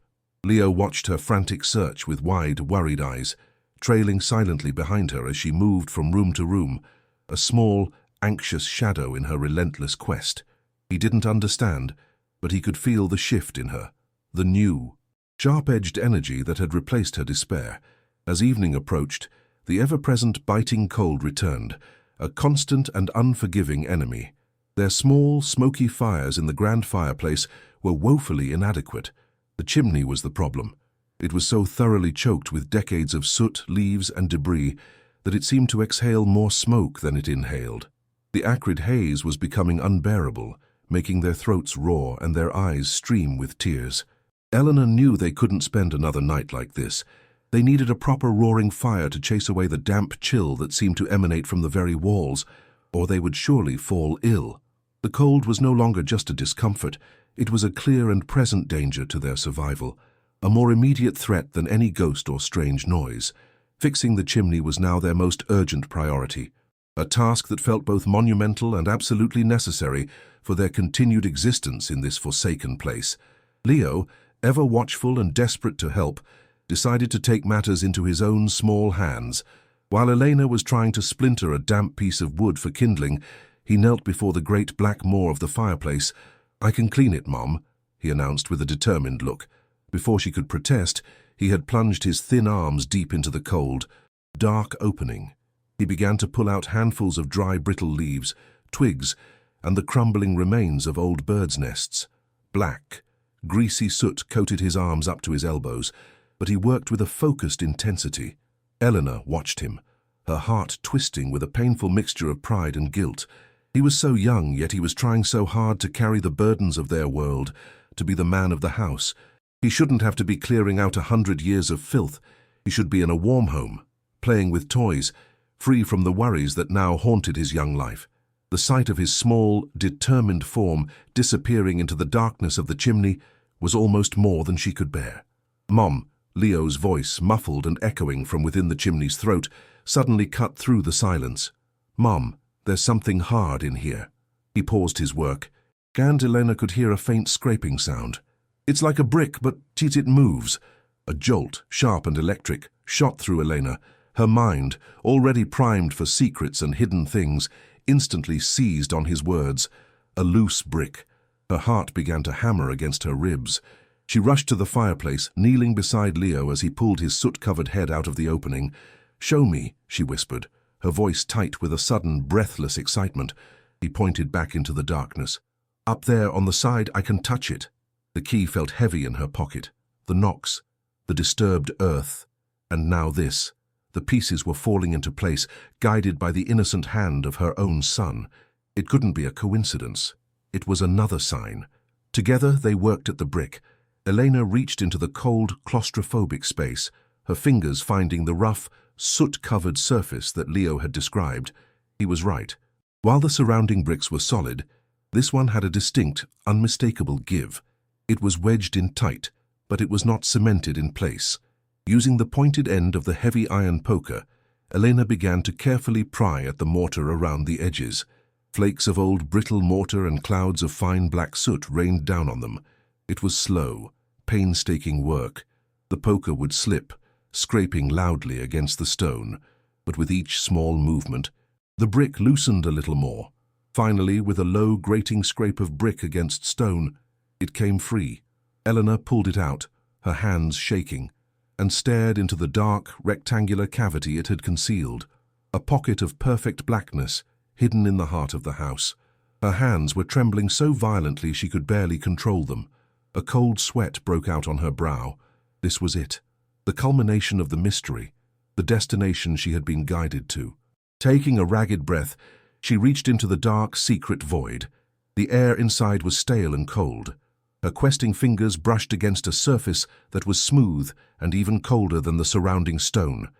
Speaker 1: Leo watched her frantic search with wide, worried eyes, trailing silently behind her as she moved from room to room, a small, anxious shadow in her relentless quest. He didn't understand, but he could feel the shift in her, the new, sharp-edged energy that had replaced her despair. As evening approached, the ever-present biting cold returned, a constant and unforgiving enemy. Their small, smoky fires in the grand fireplace were woefully inadequate. The chimney was the problem. It was so thoroughly choked with decades of soot, leaves, and debris that it seemed to exhale more smoke than it inhaled. The acrid haze was becoming unbearable, making their throats raw and their eyes stream with tears. Eleanor knew they couldn't spend another night like this. They needed a proper roaring fire to chase away the damp chill that seemed to emanate from the very walls, or they would surely fall ill. The cold was no longer just a discomfort, it was a clear and present danger to their survival, a more immediate threat than any ghost or strange noise. Fixing the chimney was now their most urgent priority, a task that felt both monumental and absolutely necessary for their continued existence in this forsaken place. Leo, ever watchful and desperate to help, decided to take matters into his own small hands. While Elena was trying to splinter a damp piece of wood for kindling, he knelt before the great black maw of the fireplace. "I can clean it, Mom," he announced with a determined look. Before she could protest, he had plunged his thin arms deep into the cold, dark opening. He began to pull out handfuls of dry, brittle leaves, twigs, and the crumbling remains of old birds' nests. Black, greasy soot coated his arms up to his elbows, but he worked with a focused intensity. Eleanor watched him, her heart twisting with a painful mixture of pride and guilt. He was so young, yet he was trying so hard to carry the burdens of their world, to be the man of the house. He shouldn't have to be clearing out 100 years of filth. He should be in a warm home, playing with toys, free from the worries that now haunted his young life. The sight of his small, determined form disappearing into the darkness of the chimney was almost more than she could bear. "Mom," Leo's voice, muffled and echoing from within the chimney's throat, suddenly cut through the silence. "Mom, there's something hard in here." He paused his work, and Elena could hear a faint scraping sound. "It's like a brick, but it moves." A jolt, sharp and electric, shot through Elena. Her mind, already primed for secrets and hidden things, instantly seized on his words. A loose brick. Her heart began to hammer against her ribs. She rushed to the fireplace, kneeling beside Leo as he pulled his soot-covered head out of the opening. "Show me," she whispered, her voice tight with a sudden, breathless excitement. He pointed back into the darkness. "Up there on the side, I can touch it." The key felt heavy in her pocket. The knocks, the disturbed earth, and now this. The pieces were falling into place, guided by the innocent hand of her own son. It couldn't be a coincidence. It was another sign. Together they worked at the brick. Elena reached into the cold, claustrophobic space, her fingers finding the rough, soot-covered surface that Leo had described. He was right. While the surrounding bricks were solid, this one had a distinct, unmistakable give. It was wedged in tight, but it was not cemented in place. Using the pointed end of the heavy iron poker, Elena began to carefully pry at the mortar around the edges. Flakes of old brittle mortar and clouds of fine black soot rained down on them. It was slow, painstaking work. The poker would slip, scraping loudly against the stone, but with each small movement, the brick loosened a little more. Finally, with a low, grating scrape of brick against stone, it came free. Eleanor pulled it out, her hands shaking, and stared into the dark, rectangular cavity it had concealed, a pocket of perfect blackness hidden in the heart of the house. Her hands were trembling so violently she could barely control them. A cold sweat broke out on her brow. This was it, the culmination of the mystery, the destination she had been guided to. Taking a ragged breath, she reached into the dark, secret void. The air inside was stale and cold. Her questing fingers brushed against a surface that was smooth and even colder than the surrounding stone.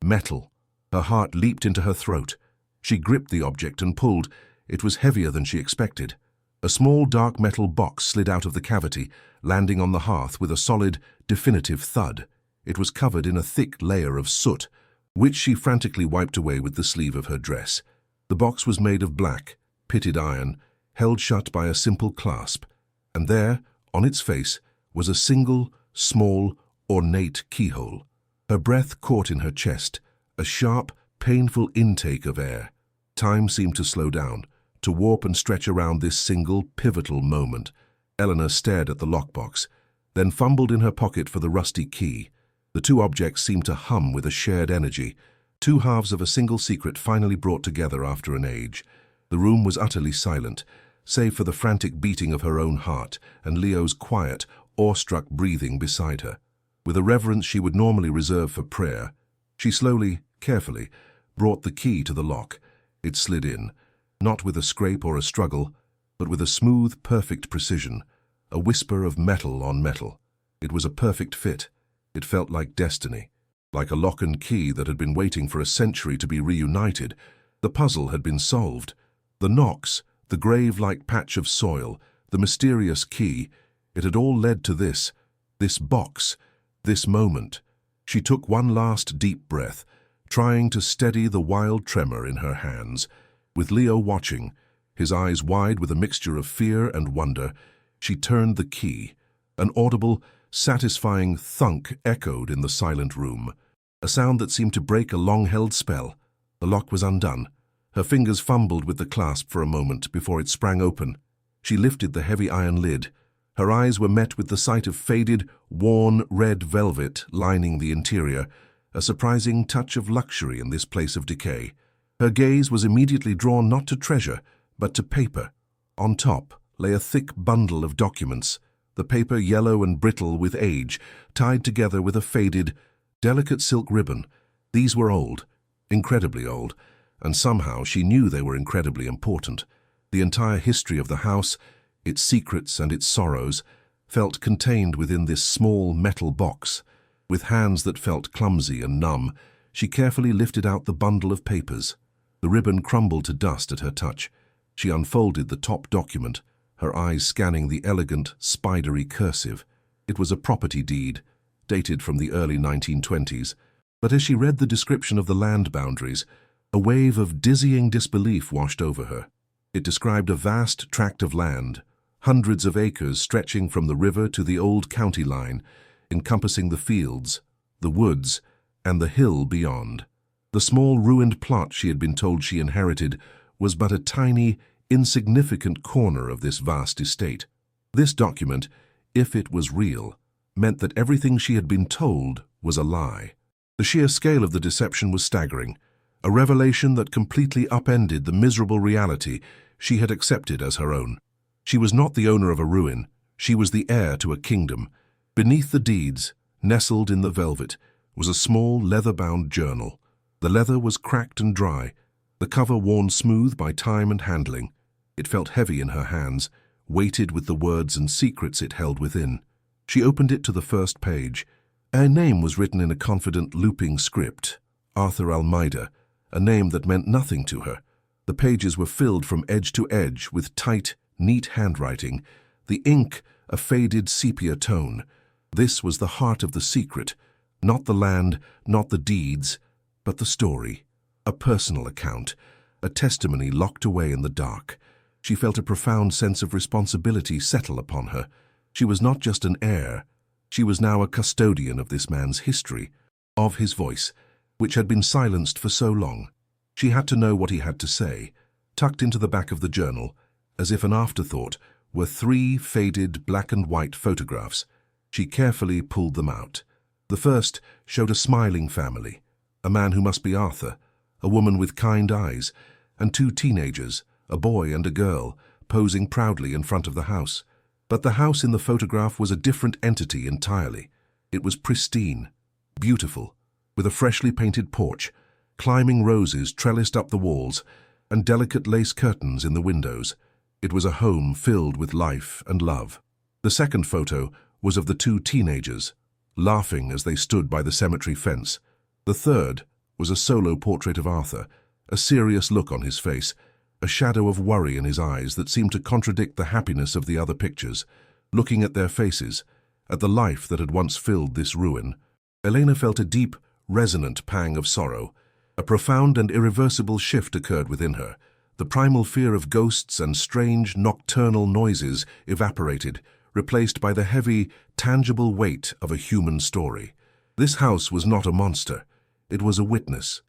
Speaker 1: Metal. Her heart leaped into her throat. She gripped the object and pulled. It was heavier than she expected. A small dark metal box slid out of the cavity, landing on the hearth with a solid, definitive thud. It was covered in a thick layer of soot, which she frantically wiped away with the sleeve of her dress. The box was made of black, pitted iron, held shut by a simple clasp, and there, on its face, was a single, small, ornate keyhole. Her breath caught in her chest, a sharp, painful intake of air. Time seemed to slow down, to warp and stretch around this single, pivotal moment. Eleanor stared at the lockbox, then fumbled in her pocket for the rusty key. The two objects seemed to hum with a shared energy, two halves of a single secret finally brought together after an age. The room was utterly silent, save for the frantic beating of her own heart and Leo's quiet, awestruck breathing beside her. With a reverence she would normally reserve for prayer, she slowly, carefully, brought the key to the lock. It slid in, not with a scrape or a struggle, but with a smooth, perfect precision, a whisper of metal on metal. It was a perfect fit. It felt like destiny, like a lock and key that had been waiting for a century to be reunited. The puzzle had been solved. The knocks, the grave-like patch of soil, the mysterious key, it had all led to this box, this moment. She took one last deep breath, trying to steady the wild tremor in her hands. With Leo watching, his eyes wide with a mixture of fear and wonder, she turned the key. An audible, satisfying thunk echoed in the silent room, a sound that seemed to break a long-held spell. The lock was undone. Her fingers fumbled with the clasp for a moment before it sprang open. She lifted the heavy iron lid, Her eyes were met with the sight of faded, worn red velvet lining the interior, a surprising touch of luxury in this place of decay. Her gaze was immediately drawn not to treasure, but to paper. On top lay a thick bundle of documents, the paper yellow and brittle with age, tied together with a faded, delicate silk ribbon. These were old, incredibly old, and somehow she knew they were incredibly important. The entire history of the house, its secrets and its sorrows, felt contained within this small metal box. With hands that felt clumsy and numb, she carefully lifted out the bundle of papers. The ribbon crumbled to dust at her touch. She unfolded the top document, her eyes scanning the elegant, spidery cursive. It was a property deed, dated from the early 1920s. But as she read the description of the land boundaries, a wave of dizzying disbelief washed over her. It described a vast tract of land, hundreds of acres stretching from the river to the old county line, encompassing the fields, the woods, and the hill beyond. The small ruined plot she had been told she inherited was but a tiny, insignificant corner of this vast estate. This document, if it was real, meant that everything she had been told was a lie. The sheer scale of the deception was staggering, a revelation that completely upended the miserable reality she had accepted as her own. She was not the owner of a ruin, she was the heir to a kingdom. Beneath the deeds, nestled in the velvet, was a small leather-bound journal. The leather was cracked and dry, the cover worn smooth by time and handling. It felt heavy in her hands, weighted with the words and secrets it held within. She opened it to the first page. Her name was written in a confident, looping script, Arthur Almeida, a name that meant nothing to her. The pages were filled from edge to edge with tight, neat handwriting, the ink a faded sepia tone. This was the heart of the secret, not the land, not the deeds, but the story. A personal account, a testimony locked away in the dark. She felt a profound sense of responsibility settle upon her. She was not just an heir, she was now a custodian of this man's history, of his voice, which had been silenced for so long. She had to know what he had to say. Tucked into the back of the journal, as if an afterthought, were 3 faded black and white photographs. She carefully pulled them out. The first showed a smiling family, a man who must be Arthur, a woman with kind eyes, and 2 teenagers, a boy and a girl, posing proudly in front of the house. But the house in the photograph was a different entity entirely. It was pristine, beautiful, with a freshly painted porch, climbing roses trellised up the walls, and delicate lace curtains in the windows. It was a home filled with life and love. The second photo was of the 2 teenagers, laughing as they stood by the cemetery fence. The third was a solo portrait of Arthur, a serious look on his face, a shadow of worry in his eyes that seemed to contradict the happiness of the other pictures. Looking at their faces, at the life that had once filled this ruin, Elena felt a deep, resonant pang of sorrow. A profound and irreversible shift occurred within her. The primal fear of ghosts and strange, nocturnal noises evaporated, replaced by the heavy, tangible weight of a human story. This house was not a monster. It was a witness.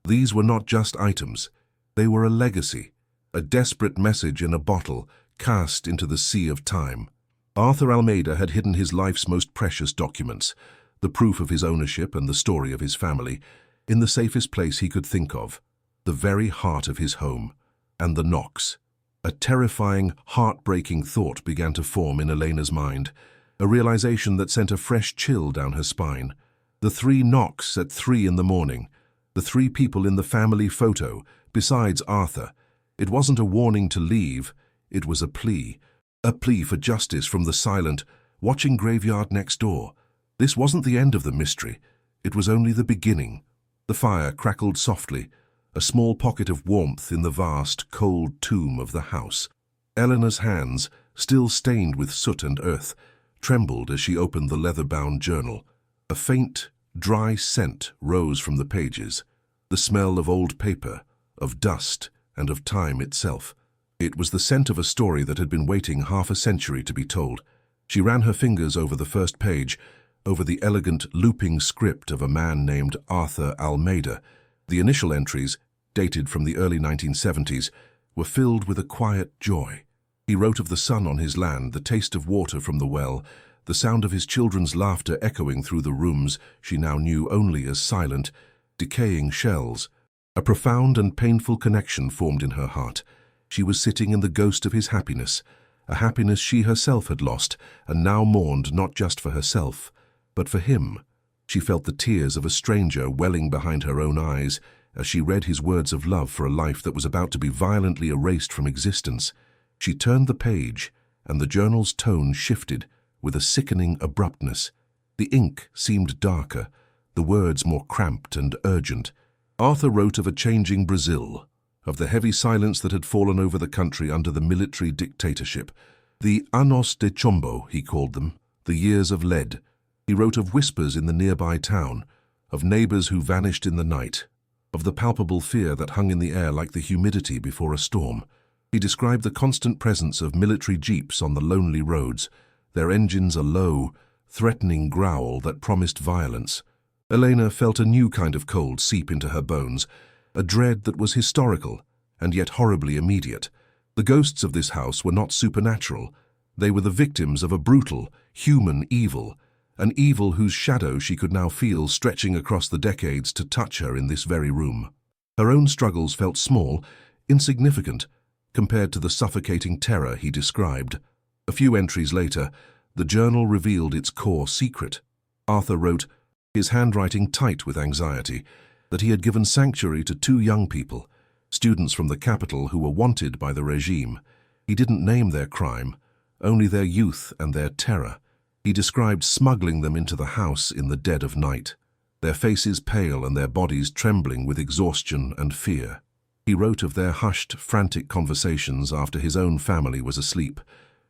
Speaker 1: These were not just items. They were a legacy, a desperate message in a bottle cast into the sea of time. Arthur Almeida had hidden his life's most precious documents, the proof of his ownership and the story of his family, in the safest place he could think of, the very heart of his home. And the knocks. A terrifying, heartbreaking thought began to form in Elena's mind, a realization that sent a fresh chill down her spine. The 3 knocks at 3 in the morning, the 3 people in the family photo, besides Arthur. It wasn't a warning to leave, it was a plea for justice from the silent, watching graveyard next door. This wasn't the end of the mystery, it was only the beginning. The fire crackled softly, a small pocket of warmth in the vast, cold tomb of the house. Eleanor's hands, still stained with soot and earth, trembled as she opened the leather-bound journal. A faint, dry scent rose from the pages, the smell of old paper, of dust, and of time itself. It was the scent of a story that had been waiting half a century to be told. She ran her fingers over the first page, over the elegant, looping script of a man named Arthur Almeida. The initial entries, dated from the early 1970s, were filled with a quiet joy. He wrote of the sun on his land, the taste of water from the well, the sound of his children's laughter echoing through the rooms she now knew only as silent, decaying shells. A profound and painful connection formed in her heart. She was sitting in the ghost of his happiness, a happiness she herself had lost and now mourned not just for herself, but for him. She felt the tears of a stranger welling behind her own eyes as she read his words of love for a life that was about to be violently erased from existence. She turned the page, and the journal's tone shifted with a sickening abruptness. The ink seemed darker, the words more cramped and urgent. Arthur wrote of a changing Brazil, of the heavy silence that had fallen over the country under the military dictatorship. The Anos de Chumbo, he called them, the years of lead. He wrote of whispers in the nearby town, of neighbors who vanished in the night, of the palpable fear that hung in the air like the humidity before a storm. He described the constant presence of military jeeps on the lonely roads, their engines a low, threatening growl that promised violence. Elena felt a new kind of cold seep into her bones, a dread that was historical and yet horribly immediate. The ghosts of this house were not supernatural. They were the victims of a brutal, human evil, an evil whose shadow she could now feel stretching across the decades to touch her in this very room. Her own struggles felt small, insignificant, compared to the suffocating terror he described. A few entries later, the journal revealed its core secret. Arthur wrote, his handwriting tight with anxiety, that he had given sanctuary to two young people, students from the capital who were wanted by the regime. He didn't name their crime, only their youth and their terror. He described smuggling them into the house in the dead of night, their faces pale and their bodies trembling with exhaustion and fear. He wrote of their hushed, frantic conversations after his own family was asleep,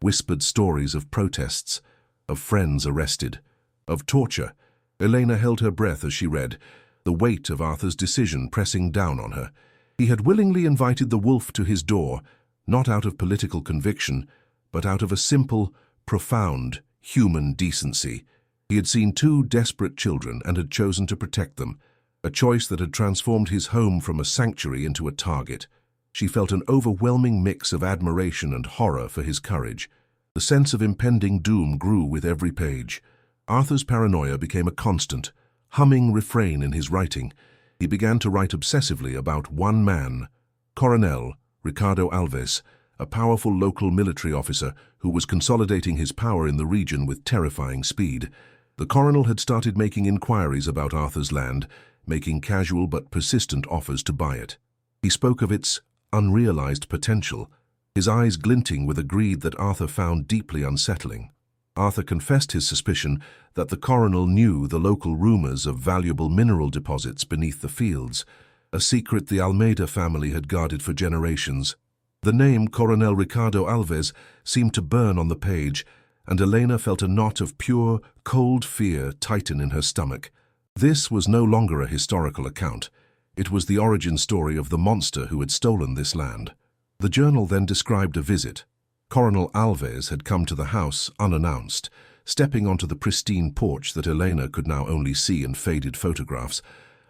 Speaker 1: whispered stories of protests, of friends arrested, of torture. Elena held her breath as she read, the weight of Arthur's decision pressing down on her. He had willingly invited the wolf to his door, not out of political conviction, but out of a simple, profound, human decency. He had seen two desperate children and had chosen to protect them, a choice that had transformed his home from a sanctuary into a target. She felt an overwhelming mix of admiration and horror for his courage. The sense of impending doom grew with every page. Arthur's paranoia became a constant, humming refrain in his writing. He began to write obsessively about one man, Coronel Ricardo Alves, a powerful local military officer who was consolidating his power in the region with terrifying speed. The coronel had started making inquiries about Arthur's land, making casual but persistent offers to buy it. He spoke of its unrealized potential, his eyes glinting with a greed that Arthur found deeply unsettling. Arthur confessed his suspicion that the coronel knew the local rumors of valuable mineral deposits beneath the fields, a secret the Almeida family had guarded for generations. The name Coronel Ricardo Alves seemed to burn on the page, and Elena felt a knot of pure, cold fear tighten in her stomach. This was no longer a historical account. It was the origin story of the monster who had stolen this land. The journal then described a visit. Coronel Alves had come to the house unannounced, stepping onto the pristine porch that Elena could now only see in faded photographs.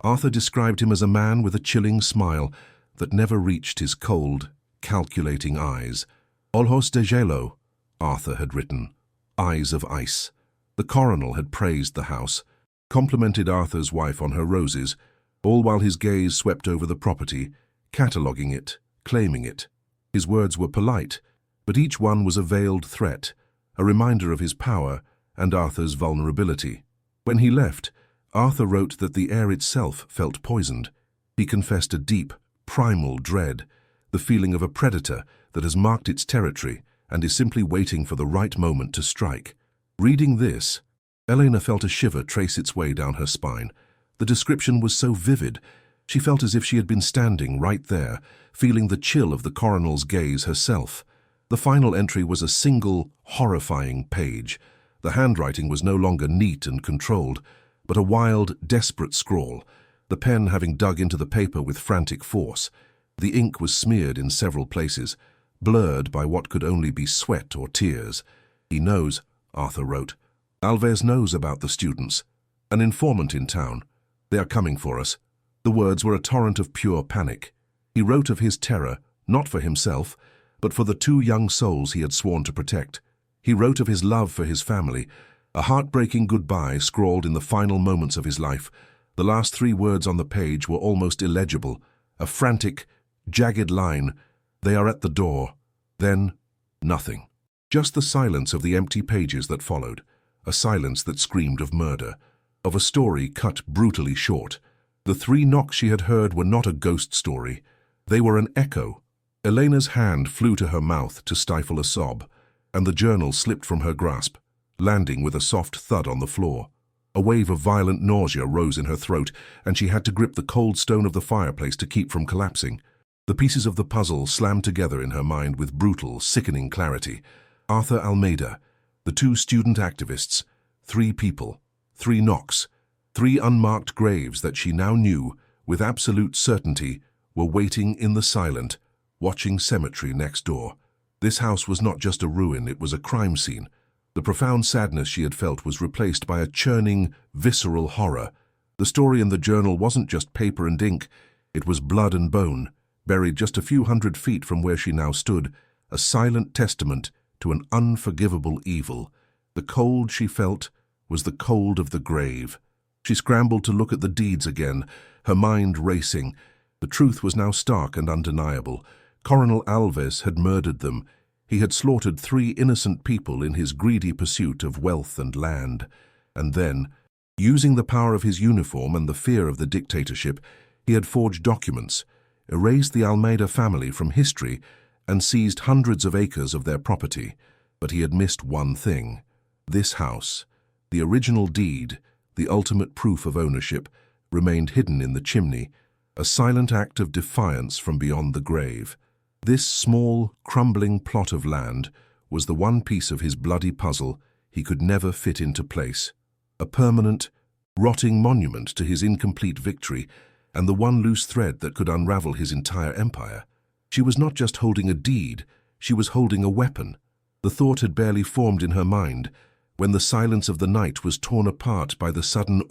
Speaker 1: Arthur described him as a man with a chilling smile that never reached his cold, calculating eyes. Ojos de hielo, Arthur had written, eyes of ice. The coronel had praised the house, complimented Arthur's wife on her roses, all while his gaze swept over the property, cataloguing it, claiming it. His words were polite, but each one was a veiled threat, a reminder of his power and Arthur's vulnerability. When he left, Arthur wrote that the air itself felt poisoned. He confessed a deep, primal dread, the feeling of a predator that has marked its territory and is simply waiting for the right moment to strike. Reading this, Elena felt a shiver trace its way down her spine. The description was so vivid, she felt as if she had been standing right there, feeling the chill of the coronel's gaze herself. The final entry was a single, horrifying page. The handwriting was no longer neat and controlled, but a wild, desperate scrawl, the pen having dug into the paper with frantic force. The ink was smeared in several places, blurred by what could only be sweat or tears. He knows, Arthur wrote. Alves knows about the students. An informant in town. They are coming for us. The words were a torrent of pure panic. He wrote of his terror, not for himself, but for the two young souls he had sworn to protect. He wrote of his love for his family, a heartbreaking goodbye scrawled in the final moments of his life. The last 3 words on the page were almost illegible, a frantic, jagged line: "They are at the door." Then, nothing. Just the silence of the empty pages that followed, a silence that screamed of murder, of a story cut brutally short. The 3 knocks she had heard were not a ghost story. They were an echo. Elena's hand flew to her mouth to stifle a sob, and the journal slipped from her grasp, landing with a soft thud on the floor. A wave of violent nausea rose in her throat, and she had to grip the cold stone of the fireplace to keep from collapsing. The pieces of the puzzle slammed together in her mind with brutal, sickening clarity. Arthur Almeida, the 2 student activists, 3 people, 3 knocks, 3 unmarked graves that she now knew, with absolute certainty, were waiting in the silent, watching cemetery next door. This house was not just a ruin, it was a crime scene. The profound sadness she had felt was replaced by a churning, visceral horror. The story in the journal wasn't just paper and ink, it was blood and bone, buried just a few hundred feet from where she now stood, a silent testament to an unforgivable evil. The cold she felt was the cold of the grave. She scrambled to look at the deeds again, her mind racing. The truth was now stark and undeniable. Coronel Alves had murdered them. He had slaughtered 3 innocent people in his greedy pursuit of wealth and land. And then, using the power of his uniform and the fear of the dictatorship, he had forged documents, erased the Almeida family from history, and seized hundreds of acres of their property. But he had missed one thing. This house, the original deed, the ultimate proof of ownership, remained hidden in the chimney, a silent act of defiance from beyond the grave. This small, crumbling plot of land was the one piece of his bloody puzzle he could never fit into place. A permanent, rotting monument to his incomplete victory, and the one loose thread that could unravel his entire empire. She was not just holding a deed, she was holding a weapon. The thought had barely formed in her mind when the silence of the night was torn apart by the sudden,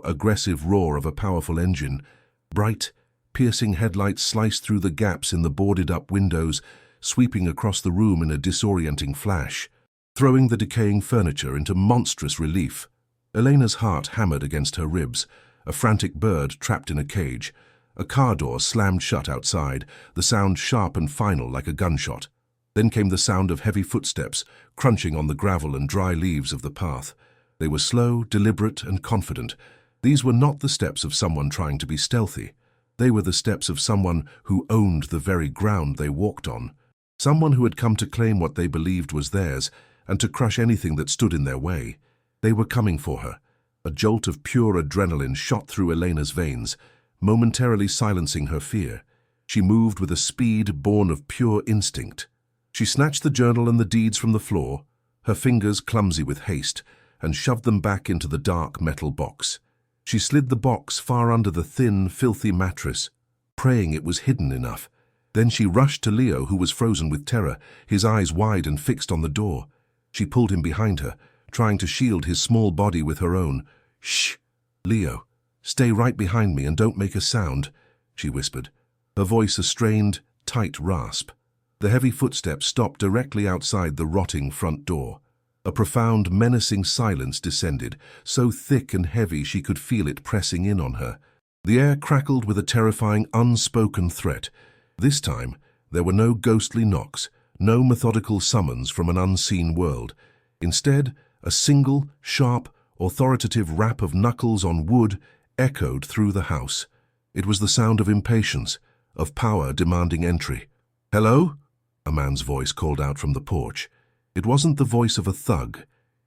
Speaker 1: aggressive roar of a powerful engine. Bright, piercing headlights sliced through the gaps in the boarded-up windows, sweeping across the room in a disorienting flash, throwing the decaying furniture into monstrous relief. Elena's heart hammered against her ribs, a frantic bird trapped in a cage. A car door slammed shut outside, the sound sharp and final like a gunshot. Then came the sound of heavy footsteps, crunching on the gravel and dry leaves of the path. They were slow, deliberate, and confident. These were not the steps of someone trying to be stealthy. They were the steps of someone who owned the very ground they walked on. Someone who had come to claim what they believed was theirs and to crush anything that stood in their way. They were coming for her. A jolt of pure adrenaline shot through Elena's veins, momentarily silencing her fear. She moved with a speed born of pure instinct. She snatched the journal and the deeds from the floor, her fingers clumsy with haste, and shoved them back into the dark metal box. She slid the box far under the thin, filthy mattress, praying it was hidden enough. Then she rushed to Leo, who was frozen with terror, his eyes wide and fixed on the door. She pulled him behind her, trying to shield his small body with her own. "Shh, Leo, stay right behind me and don't make a sound," she whispered, her voice a strained, tight rasp. The heavy footsteps stopped directly outside the rotting front door. A profound, menacing silence descended, so thick and heavy she could feel it pressing in on her. The air crackled with a terrifying, unspoken threat. This time, there were no ghostly knocks, no methodical summons from an unseen world. Instead, a single, sharp, authoritative rap of knuckles on wood echoed through the house. It was the sound of impatience, of power demanding entry. "Hello?" a man's voice called out from the porch. It wasn't the voice of a thug.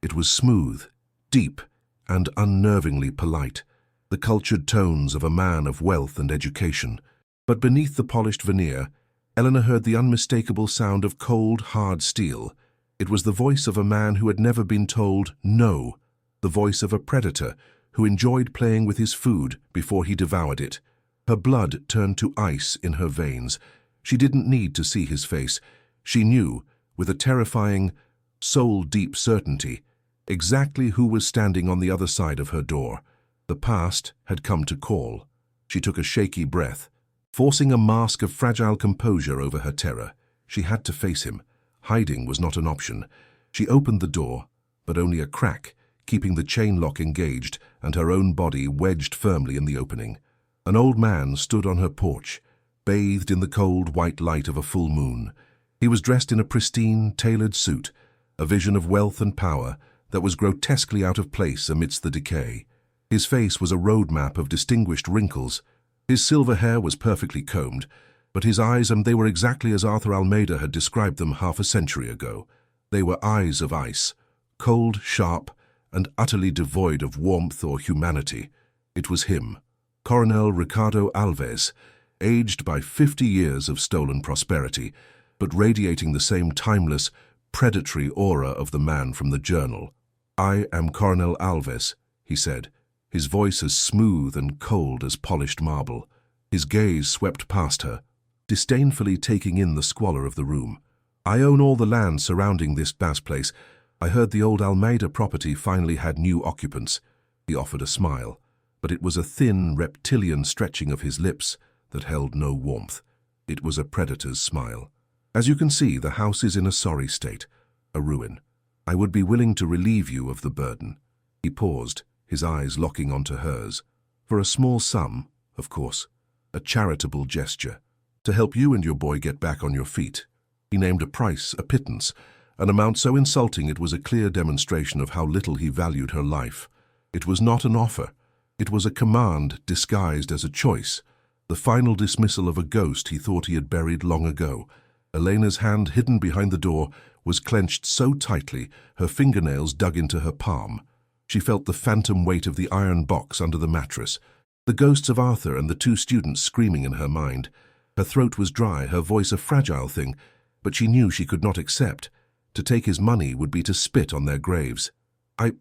Speaker 1: It was smooth, deep, and unnervingly polite, the cultured tones of a man of wealth and education. But beneath the polished veneer, Eleanor heard the unmistakable sound of cold, hard steel. It was the voice of a man who had never been told no, the voice of a predator who enjoyed playing with his food before he devoured it. Her blood turned to ice in her veins. She didn't need to see his face. She knew, with a terrifying, soul-deep certainty, exactly who was standing on the other side of her door. The past had come to call. She took a shaky breath, forcing a mask of fragile composure over her terror. She had to face him. Hiding was not an option. She opened the door, but only a crack, keeping the chain lock engaged and her own body wedged firmly in the opening. An old man stood on her porch, bathed in the cold white light of a full moon. He was dressed in a pristine, tailored suit, a vision of wealth and power that was grotesquely out of place amidst the decay. His face was a roadmap of distinguished wrinkles. His silver hair was perfectly combed, but his eyes, they were exactly as Arthur Almeida had described them half a century ago. They were eyes of ice, cold, sharp, and utterly devoid of warmth or humanity. It was him, Coronel Ricardo Alves, aged by 50 years of stolen prosperity, but radiating the same timeless, predatory aura of the man from the journal. "I am Coronel Alves," he said, his voice as smooth and cold as polished marble. His gaze swept past her, disdainfully taking in the squalor of the room. "I own all the land surrounding this place. I heard the old Almeida property finally had new occupants." He offered a smile, but it was a thin, reptilian stretching of his lips that held no warmth. It was a predator's smile. "As you can see, the house is in a sorry state, a ruin. I would be willing to relieve you of the burden." He paused, his eyes locking onto hers. "For a small sum, of course, a charitable gesture, to help you and your boy get back on your feet." He named a price, a pittance, an amount so insulting it was a clear demonstration of how little he valued her life. It was not an offer. It was a command disguised as a choice, the final dismissal of a ghost he thought he had buried long ago. Elena's hand, hidden behind the door, was clenched so tightly her fingernails dug into her palm. She felt the phantom weight of the iron box under the mattress, the ghosts of Arthur and the two students screaming in her mind. Her throat was dry, her voice a fragile thing, but she knew she could not accept. To take his money would be to spit on their graves. I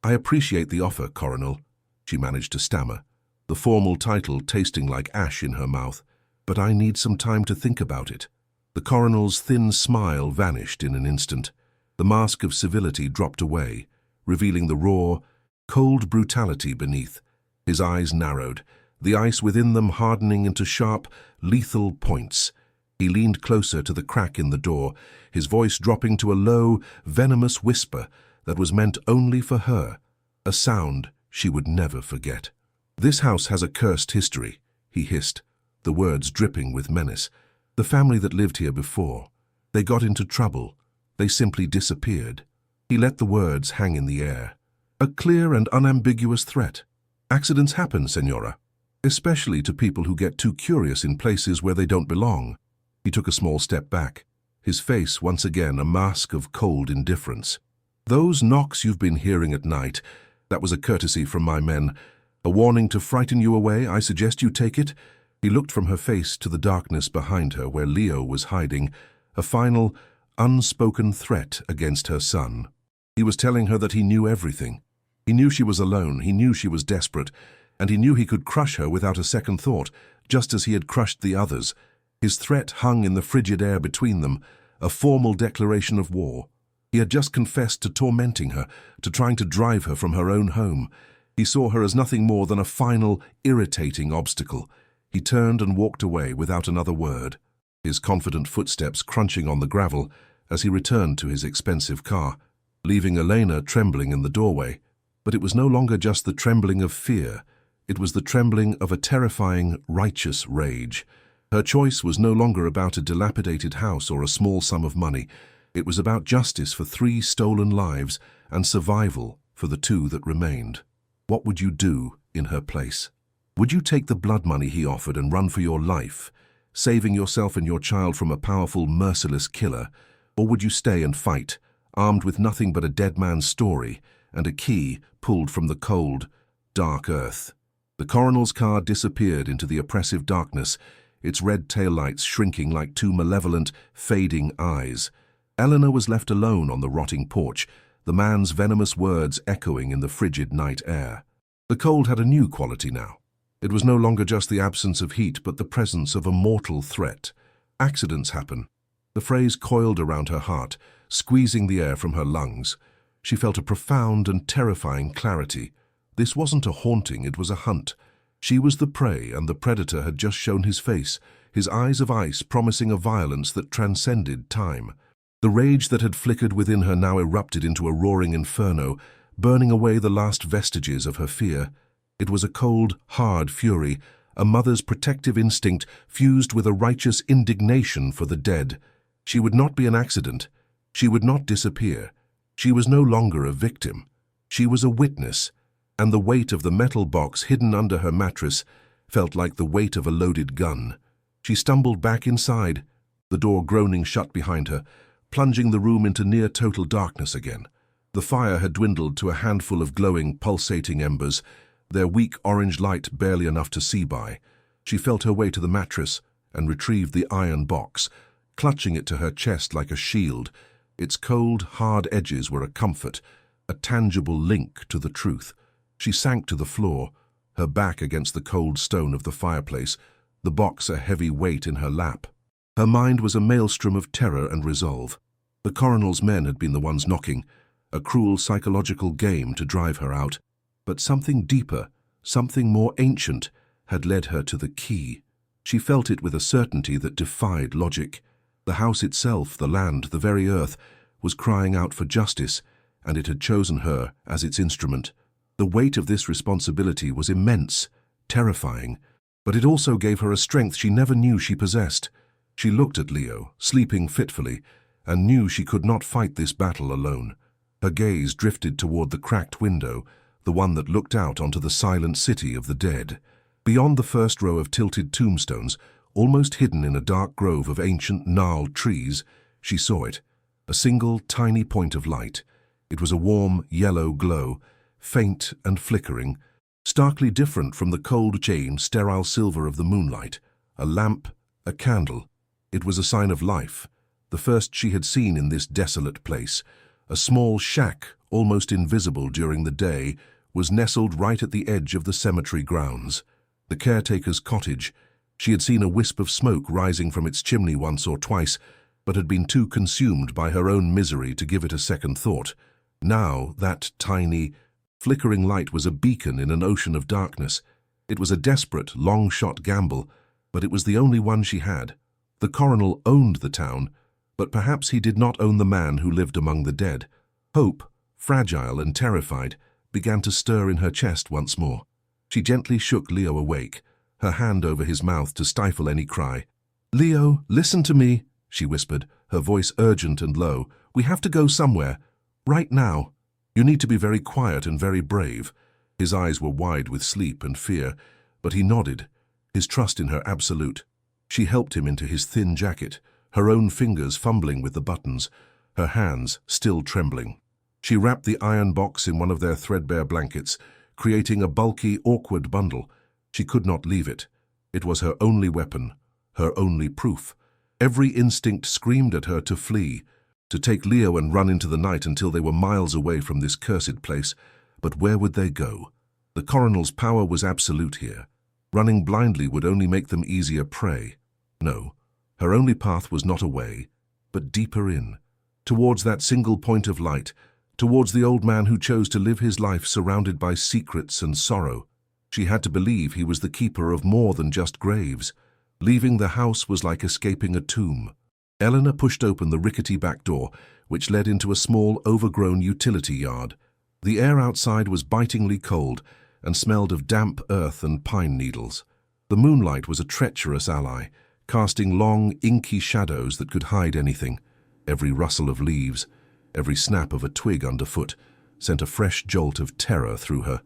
Speaker 1: appreciate the offer, Coronel," she managed to stammer, the formal title tasting like ash in her mouth. "But I need some time to think about it." The Coronel's thin smile vanished in an instant. The mask of civility dropped away, revealing the raw, cold brutality beneath. His eyes narrowed, the ice within them hardening into sharp, lethal points. He leaned closer to the crack in the door, his voice dropping to a low, venomous whisper that was meant only for her, a sound she would never forget. "This house has a cursed history," he hissed, the words dripping with menace. "The family that lived here before, they got into trouble. They simply disappeared." He let the words hang in the air. "A clear and unambiguous threat. Accidents happen, Senora, especially to people who get too curious in places where they don't belong." He took a small step back, his face once again a mask of cold indifference. "Those knocks you've been hearing at night, that was a courtesy from my men. A warning to frighten you away. I suggest you take it." He looked from her face to the darkness behind her where Leo was hiding, a final, unspoken threat against her son. He was telling her that he knew everything. He knew she was alone, he knew she was desperate, and he knew he could crush her without a second thought, just as he had crushed the others. His threat hung in the frigid air between them, a formal declaration of war. He had just confessed to tormenting her, to trying to drive her from her own home. He saw her as nothing more than a final, irritating obstacle. He turned and walked away without another word, his confident footsteps crunching on the gravel as he returned to his expensive car, leaving Elena trembling in the doorway. But it was no longer just the trembling of fear. It was the trembling of a terrifying, righteous rage. Her choice was no longer about a dilapidated house or a small sum of money. It was about justice for 3 stolen lives and survival for the 2 that remained. What would you do in her place? Would you take the blood money he offered and run for your life, saving yourself and your child from a powerful, merciless killer? Or would you stay and fight, armed with nothing but a dead man's story and a key pulled from the cold, dark earth? The Coronel's car disappeared into the oppressive darkness, its red taillights shrinking like 2 malevolent, fading eyes. Eleanor was left alone on the rotting porch, the man's venomous words echoing in the frigid night air. The cold had a new quality now. It was no longer just the absence of heat, but the presence of a mortal threat. Accidents happen. The phrase coiled around her heart, squeezing the air from her lungs. She felt a profound and terrifying clarity. This wasn't a haunting, it was a hunt. She was the prey, and the predator had just shown his face, his eyes of ice promising a violence that transcended time. The rage that had flickered within her now erupted into a roaring inferno, burning away the last vestiges of her fear. It was a cold, hard fury, a mother's protective instinct fused with a righteous indignation for the dead. She would not be an accident. She would not disappear. She was no longer a victim. She was a witness, and the weight of the metal box hidden under her mattress felt like the weight of a loaded gun. She stumbled back inside, the door groaning shut behind her, plunging the room into near-total darkness again. The fire had dwindled to a handful of glowing, pulsating embers, their weak orange light barely enough to see by. She felt her way to the mattress and retrieved the iron box, clutching it to her chest like a shield. Its cold, hard edges were a comfort, a tangible link to the truth. She sank to the floor, her back against the cold stone of the fireplace, the box a heavy weight in her lap. Her mind was a maelstrom of terror and resolve. The coronel's men had been the ones knocking, a cruel psychological game to drive her out. But something deeper, something more ancient, had led her to the key. She felt it with a certainty that defied logic. The house itself, the land, the very earth, was crying out for justice, and it had chosen her as its instrument. The weight of this responsibility was immense, terrifying, but it also gave her a strength she never knew she possessed. She looked at Leo, sleeping fitfully, and knew she could not fight this battle alone. Her gaze drifted toward the cracked window, the one that looked out onto the silent city of the dead. Beyond the first row of tilted tombstones, almost hidden in a dark grove of ancient, gnarled trees, she saw it, a single, tiny point of light. It was a warm, yellow glow, faint and flickering, starkly different from the cold, jade, sterile silver of the moonlight. A lamp, a candle. It was a sign of life, the first she had seen in this desolate place. A small shack, almost invisible during the day, was nestled right at the edge of the cemetery grounds. The caretaker's cottage. She had seen a wisp of smoke rising from its chimney once or twice, but had been too consumed by her own misery to give it a second thought. Now that tiny, flickering light was a beacon in an ocean of darkness. It was a desperate, long-shot gamble, but it was the only one she had. The coronel owned the town, but perhaps he did not own the man who lived among the dead. Hope, fragile and terrified, began to stir in her chest once more. She gently shook Leo awake, her hand over his mouth to stifle any cry. "Leo, listen to me," she whispered, her voice urgent and low. "We have to go somewhere. Right now. You need to be very quiet and very brave." His eyes were wide with sleep and fear, but he nodded, his trust in her absolute. She helped him into his thin jacket, her own fingers fumbling with the buttons, her hands still trembling. She wrapped the iron box in one of their threadbare blankets, creating a bulky, awkward bundle. She could not leave it. It was her only weapon, her only proof. Every instinct screamed at her to flee, to take Leo and run into the night until they were miles away from this cursed place. But where would they go? The coronel's power was absolute here. Running blindly would only make them easier prey. No, her only path was not away, but deeper in, towards that single point of light, towards the old man who chose to live his life surrounded by secrets and sorrow. She had to believe he was the keeper of more than just graves. Leaving the house was like escaping a tomb. Eleanor pushed open the rickety back door, which led into a small, overgrown utility yard. The air outside was bitingly cold and smelled of damp earth and pine needles. The moonlight was a treacherous ally, casting long, inky shadows that could hide anything. Every rustle of leaves, every snap of a twig underfoot, sent a fresh jolt of terror through her.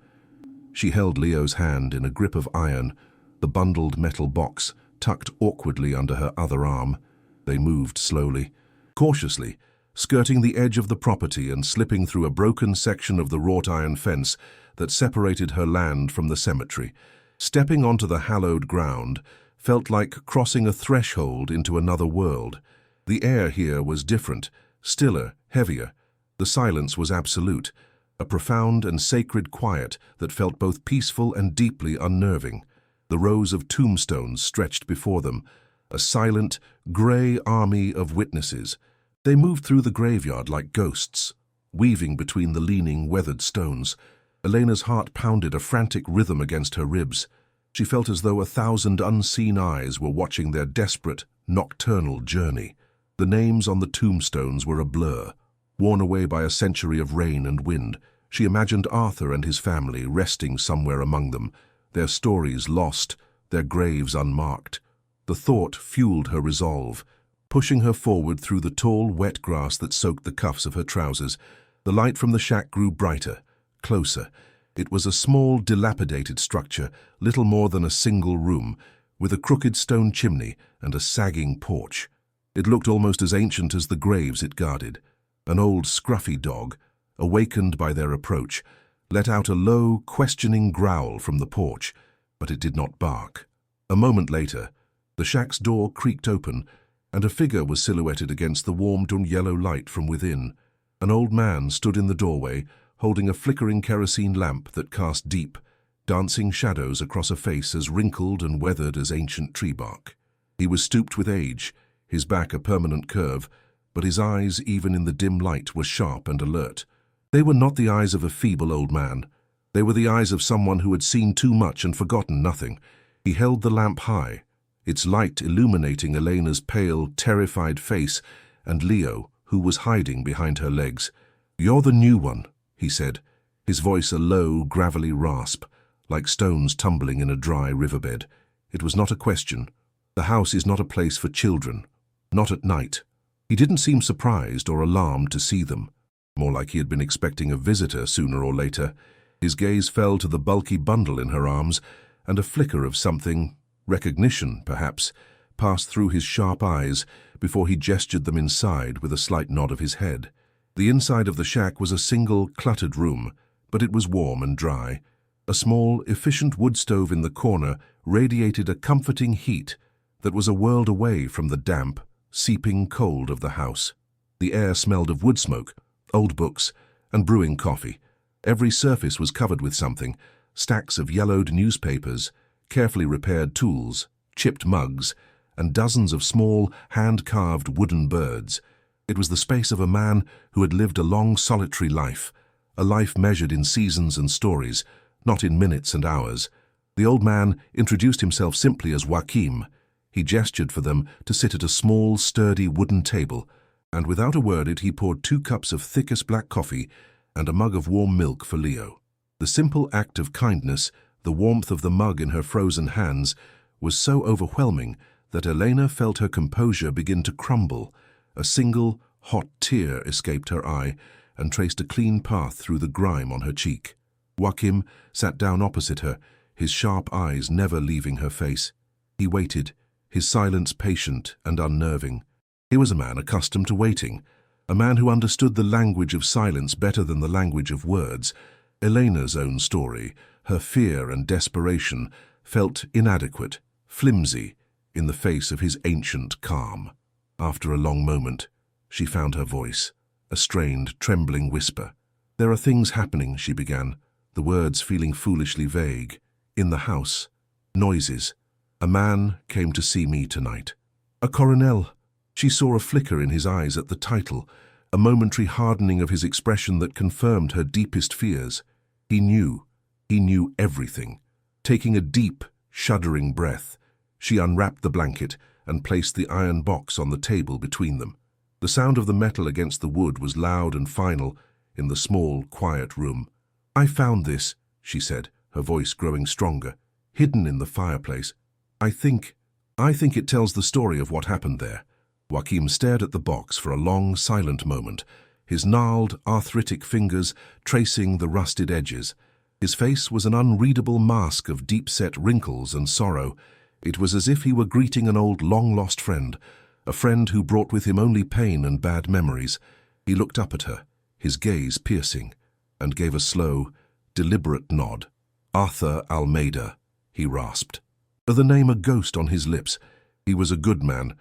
Speaker 1: She held Leo's hand in a grip of iron, the bundled metal box tucked awkwardly under her other arm. They moved slowly, cautiously, skirting the edge of the property and slipping through a broken section of the wrought iron fence that separated her land from the cemetery. Stepping onto the hallowed ground felt like crossing a threshold into another world. The air here was different, stiller, heavier. The silence was absolute, a profound and sacred quiet that felt both peaceful and deeply unnerving. The rows of tombstones stretched before them, a silent, grey army of witnesses. They moved through the graveyard like ghosts, weaving between the leaning, weathered stones. Elena's heart pounded a frantic rhythm against her ribs. She felt as though 1,000 unseen eyes were watching their desperate, nocturnal journey. The names on the tombstones were a blur, worn away by a century of rain and wind. She imagined Arthur and his family resting somewhere among them, their stories lost, their graves unmarked. The thought fueled her resolve, pushing her forward through the tall, wet grass that soaked the cuffs of her trousers. The light from the shack grew brighter, closer. It was a small, dilapidated structure, little more than a single room, with a crooked stone chimney and a sagging porch. It looked almost as ancient as the graves it guarded. An old, scruffy dog, awakened by their approach, let out a low, questioning growl from the porch, but it did not bark. A moment later, the shack's door creaked open, and a figure was silhouetted against the warm yellow light from within. An old man stood in the doorway, holding a flickering kerosene lamp that cast deep, dancing shadows across a face as wrinkled and weathered as ancient tree bark. He was stooped with age, his back a permanent curve, but his eyes, even in the dim light, were sharp and alert. They were not the eyes of a feeble old man. They were the eyes of someone who had seen too much and forgotten nothing. He held the lamp high, its light illuminating Elena's pale, terrified face and Leo, who was hiding behind her legs. "You're the new one," he said, his voice a low, gravelly rasp, like stones tumbling in a dry riverbed. It was not a question. The house is not a place for children. Not at night. He didn't seem surprised or alarmed to see them, more like he had been expecting a visitor sooner or later. His gaze fell to the bulky bundle in her arms, and a flicker of something, recognition perhaps, passed through his sharp eyes before he gestured them inside with a slight nod of his head. The inside of the shack was a single, cluttered room, but it was warm and dry. A small, efficient wood stove in the corner radiated a comforting heat that was a world away from the damp, seeping cold of the house. The air smelled of wood smoke, old books, and brewing coffee. Every surface was covered with something: stacks of yellowed newspapers, carefully repaired tools, chipped mugs, and dozens of small, hand-carved wooden birds. It was the space of a man who had lived a long, solitary life, a life measured in seasons and stories, not in minutes and hours. The old man introduced himself simply as Joachim. He gestured for them to sit at a small, sturdy wooden table, and without a word he poured 2 cups of thickest black coffee and a mug of warm milk for Leo. The simple act of kindness, the warmth of the mug in her frozen hands, was so overwhelming that Elena felt her composure begin to crumble. A single, hot tear escaped her eye and traced a clean path through the grime on her cheek. Joachim sat down opposite her, his sharp eyes never leaving her face. He waited, his silence patient and unnerving. He was a man accustomed to waiting, a man who understood the language of silence better than the language of words. Elena's own story, her fear and desperation, felt inadequate, flimsy, in the face of his ancient calm. After a long moment, she found her voice, a strained, trembling whisper. "There are things happening," she began, the words feeling foolishly vague. "In the house. Noises. A man came to see me tonight." "A coronel." She saw a flicker in his eyes at the title, a momentary hardening of his expression that confirmed her deepest fears. He knew everything. Taking a deep, shuddering breath, she unwrapped the blanket and placed the iron box on the table between them. The sound of the metal against the wood was loud and final in the small, quiet room. "I found this," she said, her voice growing stronger, "hidden in the fireplace. I think it tells the story of what happened there." Joachim stared at the box for a long, silent moment, his gnarled, arthritic fingers tracing the rusted edges. His face was an unreadable mask of deep-set wrinkles and sorrow. It was as if he were greeting an old, long-lost friend, a friend who brought with him only pain and bad memories. He looked up at her, his gaze piercing, and gave a slow, deliberate nod. "Arthur Almeida," he rasped, the name a ghost on his lips. He was a good man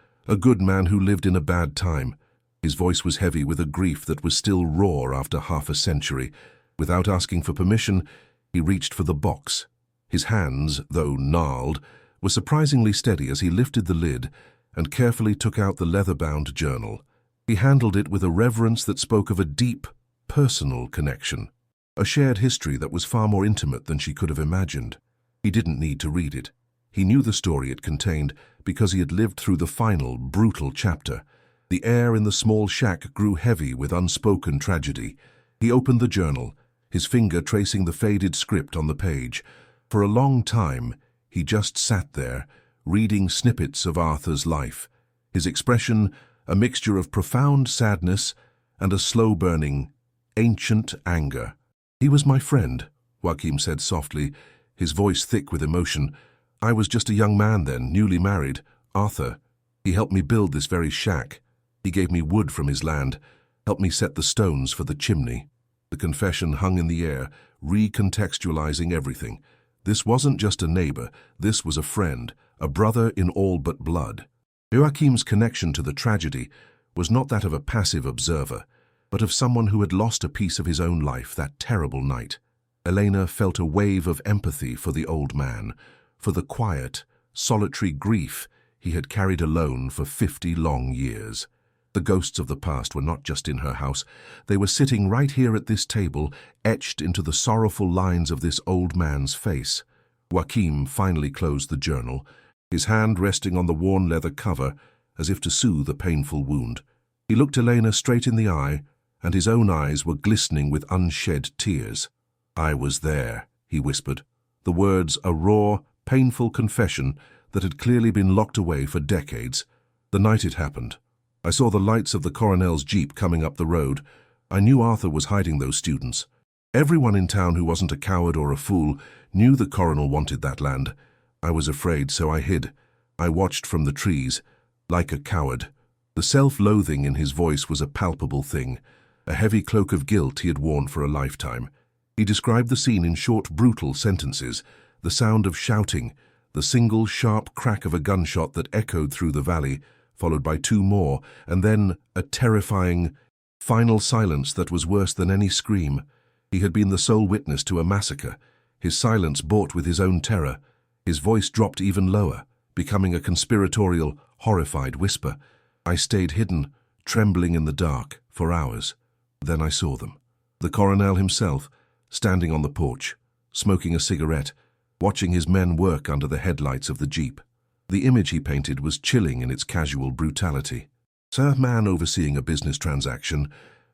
Speaker 1: who lived in a bad time. His voice was heavy with a grief that was still raw after half a century. Without asking for permission, he reached for the box. His hands, though gnarled, were surprisingly steady as he lifted the lid and carefully took out the leather-bound journal. He handled it with a reverence that spoke of a deep, personal connection, a shared history that was far more intimate than she could have imagined. He didn't need to read it. He knew the story it contained because he had lived through the final, brutal chapter. The air in the small shack grew heavy with unspoken tragedy. He opened the journal, his finger tracing the faded script on the page. For a long time, he just sat there, reading snippets of Arthur's life. His expression, a mixture of profound sadness and a slow-burning, ancient anger. "He was my friend," Joachim said softly, his voice thick with emotion. "I was just a young man then, newly married. Arthur, he helped me build this very shack. He gave me wood from his land, helped me set the stones for the chimney." The confession hung in the air, recontextualizing everything. This wasn't just a neighbor, this was a friend, a brother in all but blood. Joachim's connection to the tragedy was not that of a passive observer, but of someone who had lost a piece of his own life that terrible night. Elena felt a wave of empathy for the old man, for the quiet, solitary grief he had carried alone for 50 long years. The ghosts of the past were not just in her house, they were sitting right here at this table, etched into the sorrowful lines of this old man's face. Joachim finally closed the journal, his hand resting on the worn leather cover as if to soothe a painful wound. He looked Elena straight in the eye, and his own eyes were glistening with unshed tears. "I was there," he whispered, the words a raw, painful confession that had clearly been locked away for decades. "The night it happened. I saw the lights of the coronel's jeep coming up the road. I knew Arthur was hiding those students. Everyone in town who wasn't a coward or a fool knew the coronel wanted that land. I was afraid, so I hid. I watched from the trees, like a coward." The self-loathing in his voice was a palpable thing, a heavy cloak of guilt he had worn for a lifetime. He described the scene in short, brutal sentences, the sound of shouting, the single sharp crack of a gunshot that echoed through the valley, followed by 2 more, and then a terrifying, final silence that was worse than any scream. He had been the sole witness to a massacre, his silence bought with his own terror. His voice dropped even lower, becoming a conspiratorial, horrified whisper. "I stayed hidden, trembling in the dark, for hours. Then I saw them. The coronel himself, standing on the porch, smoking a cigarette, watching his men work under the headlights of the jeep. The image he painted was chilling in its casual brutality. A man overseeing a business transaction,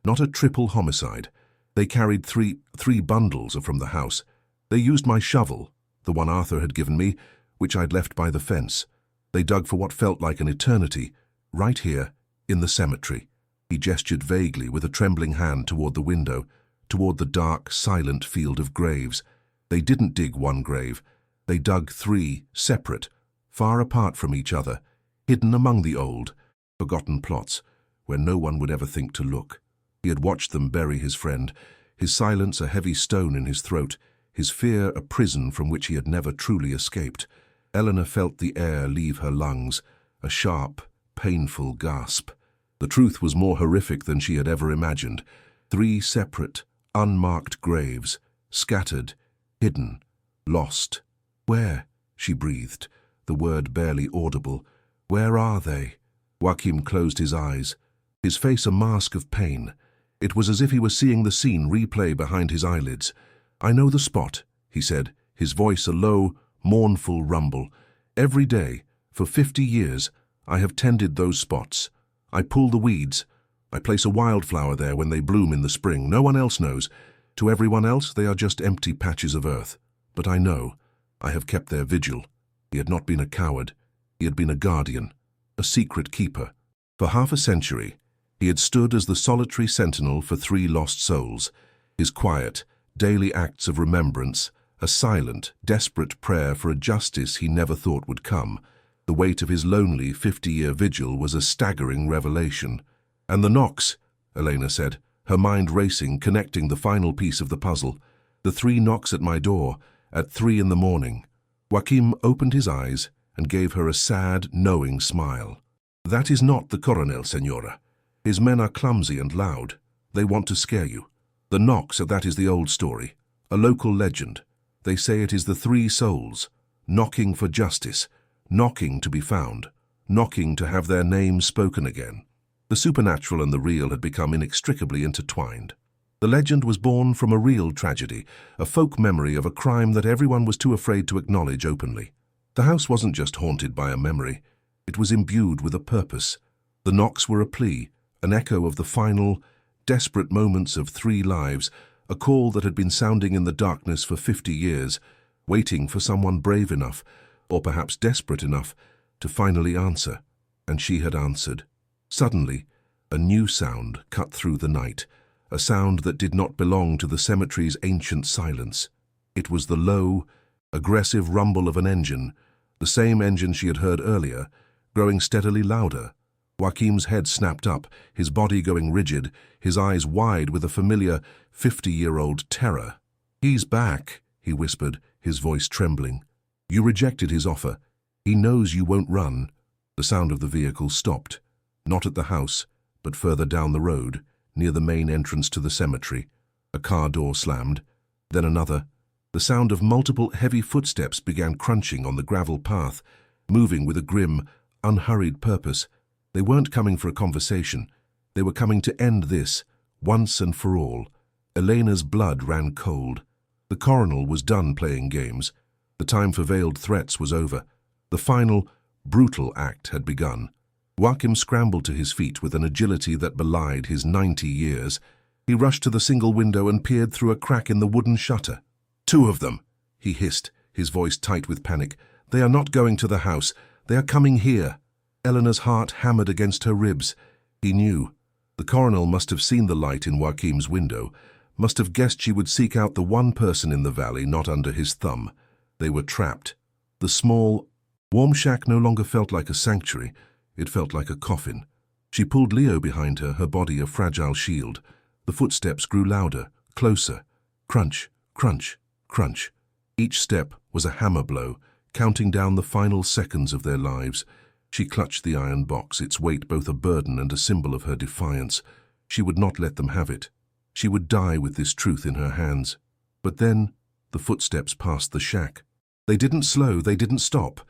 Speaker 1: not a triple homicide. They carried three bundles from the house. They used my shovel, the one Arthur had given me, which I'd left by the fence. They dug for what felt like an eternity, right here, in the cemetery." He gestured vaguely with a trembling hand toward the window, toward the dark, silent field of graves. They didn't dig one grave. They dug 3 separate, far apart from each other, hidden among the old, forgotten plots, where no one would ever think to look. He had watched them bury his friend, his silence a heavy stone in his throat, his fear a prison from which he had never truly escaped. Eleanor felt the air leave her lungs, a sharp, painful gasp. The truth was more horrific than she had ever imagined. 3 separate, unmarked graves, scattered, hidden, lost. "Where?" she breathed, the word barely audible. "Where are they?" Joachim closed his eyes, his face a mask of pain. It was as if he were seeing the scene replay behind his eyelids. "I know the spot," he said, his voice a low, mournful rumble. "Every day, for 50 years, I have tended those spots. I pull the weeds. I place a wildflower there when they bloom in the spring. No one else knows. To everyone else, they are just empty patches of earth. But I know. I have kept their vigil." He had not been a coward. He had been a guardian, a secret keeper. For half a century, he had stood as the solitary sentinel for 3 lost souls, his quiet, daily acts of remembrance, a silent, desperate prayer for a justice he never thought would come. The weight of his lonely 50-year vigil was a staggering revelation. "And the knocks," Elena said, her mind racing, connecting the final piece of the puzzle. "The 3 knocks at my door, at 3 in the morning." Joachim opened his eyes and gave her a sad, knowing smile. "That is not the coronel, Senora. His men are clumsy and loud. They want to scare you. The knocks, that is the old story, a local legend. They say it is the 3 souls, knocking for justice, knocking to be found, knocking to have their names spoken again." The supernatural and the real had become inextricably intertwined. The legend was born from a real tragedy, a folk memory of a crime that everyone was too afraid to acknowledge openly. The house wasn't just haunted by a memory. It was imbued with a purpose. The knocks were a plea, an echo of the final, desperate moments of 3 lives, a call that had been sounding in the darkness for 50 years, waiting for someone brave enough, or perhaps desperate enough, to finally answer. And she had answered. Suddenly, a new sound cut through the night, a sound that did not belong to the cemetery's ancient silence. It was the low, aggressive rumble of an engine, the same engine she had heard earlier, growing steadily louder. Joachim's head snapped up, his body going rigid, his eyes wide with a familiar 50-year-old terror. "He's back," he whispered, his voice trembling. "You rejected his offer. He knows you won't run." The sound of the vehicle stopped, not at the house, but further down the road, near the main entrance to the cemetery. A car door slammed, then another. The sound of multiple heavy footsteps began crunching on the gravel path, moving with a grim, unhurried purpose. They weren't coming for a conversation. They were coming to end this, once and for all. Elena's blood ran cold. The coroner was done playing games. The time for veiled threats was over. The final, brutal act had begun. Joachim scrambled to his feet with an agility that belied his 90 years. He rushed to the single window and peered through a crack in the wooden shutter. "2 of them," he hissed, his voice tight with panic. "They are not going to the house. They are coming here." Eleanor's heart hammered against her ribs. He knew. The coroner must have seen the light in Joachim's window, must have guessed she would seek out the one person in the valley not under his thumb. They were trapped. The small, warm shack no longer felt like a sanctuary. It felt like a coffin. She pulled Leo behind her, her body a fragile shield. The footsteps grew louder, closer. Crunch, crunch, crunch. Each step was a hammer blow, counting down the final seconds of their lives. She clutched the iron box, its weight both a burden and a symbol of her defiance. She would not let them have it. She would die with this truth in her hands. But then, the footsteps passed the shack. They didn't slow, they didn't stop.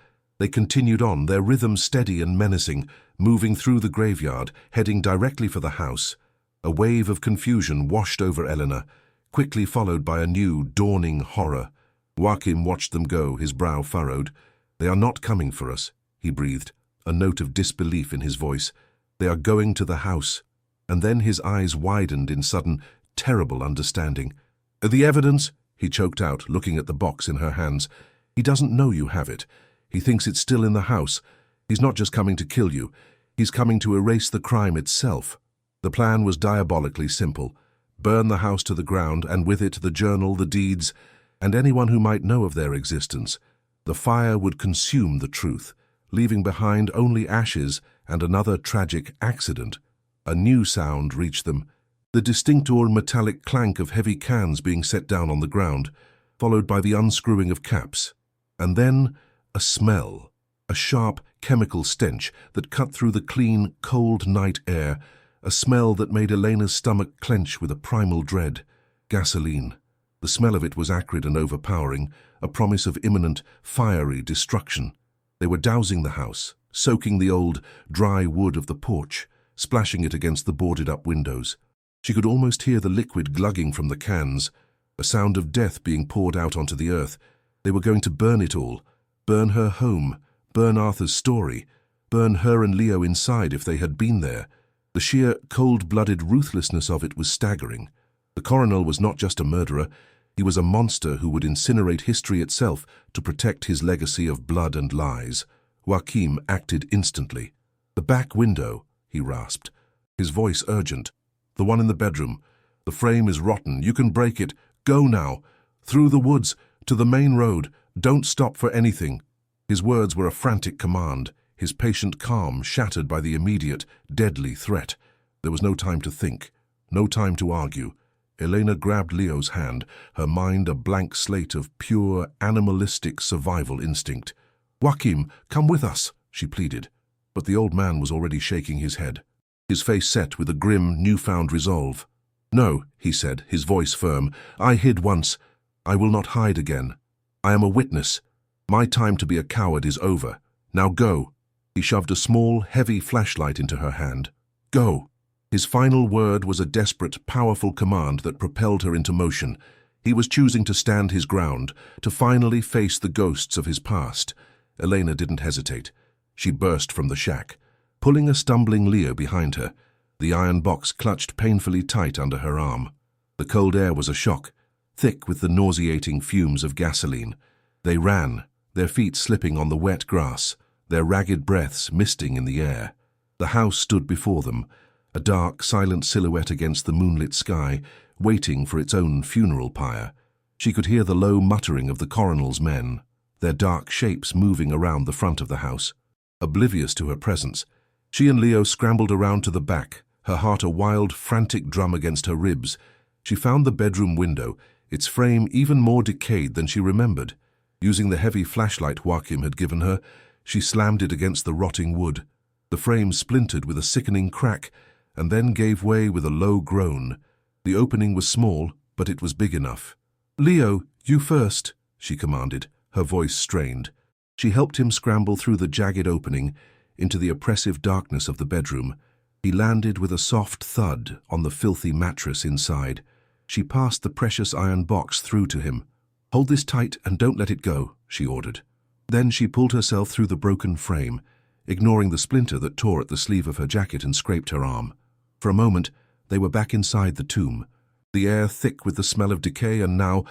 Speaker 1: They continued on, their rhythm steady and menacing, moving through the graveyard, heading directly for the house. A wave of confusion washed over Eleanor, quickly followed by a new, dawning horror. Joachim watched them go, his brow furrowed. "They are not coming for us," he breathed, a note of disbelief in his voice. "They are going to the house." And then his eyes widened in sudden, terrible understanding. "The evidence?" he choked out, looking at the box in her hands. "He doesn't know you have it. He thinks it's still in the house. He's not just coming to kill you. He's coming to erase the crime itself." The plan was diabolically simple. Burn the house to the ground, and with it the journal, the deeds, and anyone who might know of their existence. The fire would consume the truth, leaving behind only ashes and another tragic accident. A new sound reached them, the distinct metallic clank of heavy cans being set down on the ground, followed by the unscrewing of caps. And then a smell, a sharp chemical stench that cut through the clean, cold night air, a smell that made Elena's stomach clench with a primal dread. Gasoline. The smell of it was acrid and overpowering, a promise of imminent, fiery destruction. They were dousing the house, soaking the old, dry wood of the porch, splashing it against the boarded-up windows. She could almost hear the liquid glugging from the cans, a sound of death being poured out onto the earth. They were going to burn it all, burn her home, burn Arthur's story, burn her and Leo inside if they had been there. The sheer, cold-blooded ruthlessness of it was staggering. The coroner was not just a murderer, he was a monster who would incinerate history itself to protect his legacy of blood and lies. Joachim acted instantly. "The back window," he rasped, his voice urgent. "The one in the bedroom. The frame is rotten. You can break it. Go now. Through the woods, to the main road. Don't stop for anything." His words were a frantic command, his patient calm shattered by the immediate, deadly threat. There was no time to think, no time to argue. Elena grabbed Leo's hand, her mind a blank slate of pure, animalistic survival instinct. "Joachim, come with us," she pleaded. But the old man was already shaking his head, his face set with a grim, newfound resolve. "No," he said, his voice firm. "I hid once. I will not hide again. I am a witness. My time to be a coward is over. Now go." He shoved a small, heavy flashlight into her hand. "Go." His final word was a desperate, powerful command that propelled her into motion. He was choosing to stand his ground, to finally face the ghosts of his past. Elena didn't hesitate. She burst from the shack, pulling a stumbling Leo behind her. The iron box clutched painfully tight under her arm. The cold air was a shock, thick with the nauseating fumes of gasoline. They ran, their feet slipping on the wet grass, their ragged breaths misting in the air. The house stood before them, a dark, silent silhouette against the moonlit sky, waiting for its own funeral pyre. She could hear the low muttering of the coronel's men, their dark shapes moving around the front of the house. Oblivious to her presence, she and Leo scrambled around to the back, her heart a wild, frantic drum against her ribs. She found the bedroom window, its frame even more decayed than she remembered. Using the heavy flashlight Joachim had given her, she slammed it against the rotting wood. The frame splintered with a sickening crack, and then gave way with a low groan. The opening was small, but it was big enough. "Leo, you first," she commanded, her voice strained. She helped him scramble through the jagged opening into the oppressive darkness of the bedroom. He landed with a soft thud on the filthy mattress inside. She passed the precious iron box through to him. "Hold this tight and don't let it go," she ordered. Then she pulled herself through the broken frame, ignoring the splinter that tore at the sleeve of her jacket and scraped her arm. For a moment, they were back inside the tomb, the air thick with the smell of decay and now,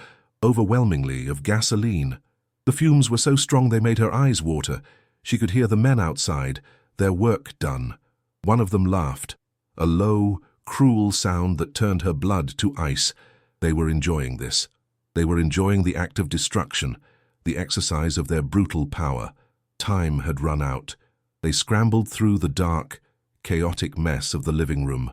Speaker 1: overwhelmingly, of gasoline. The fumes were so strong they made her eyes water. She could hear the men outside, their work done. One of them laughed, a low, cruel sound that turned her blood to ice. They were enjoying this. They were enjoying the act of destruction, the exercise of their brutal power. Time had run out. They scrambled through the dark, chaotic mess of the living room.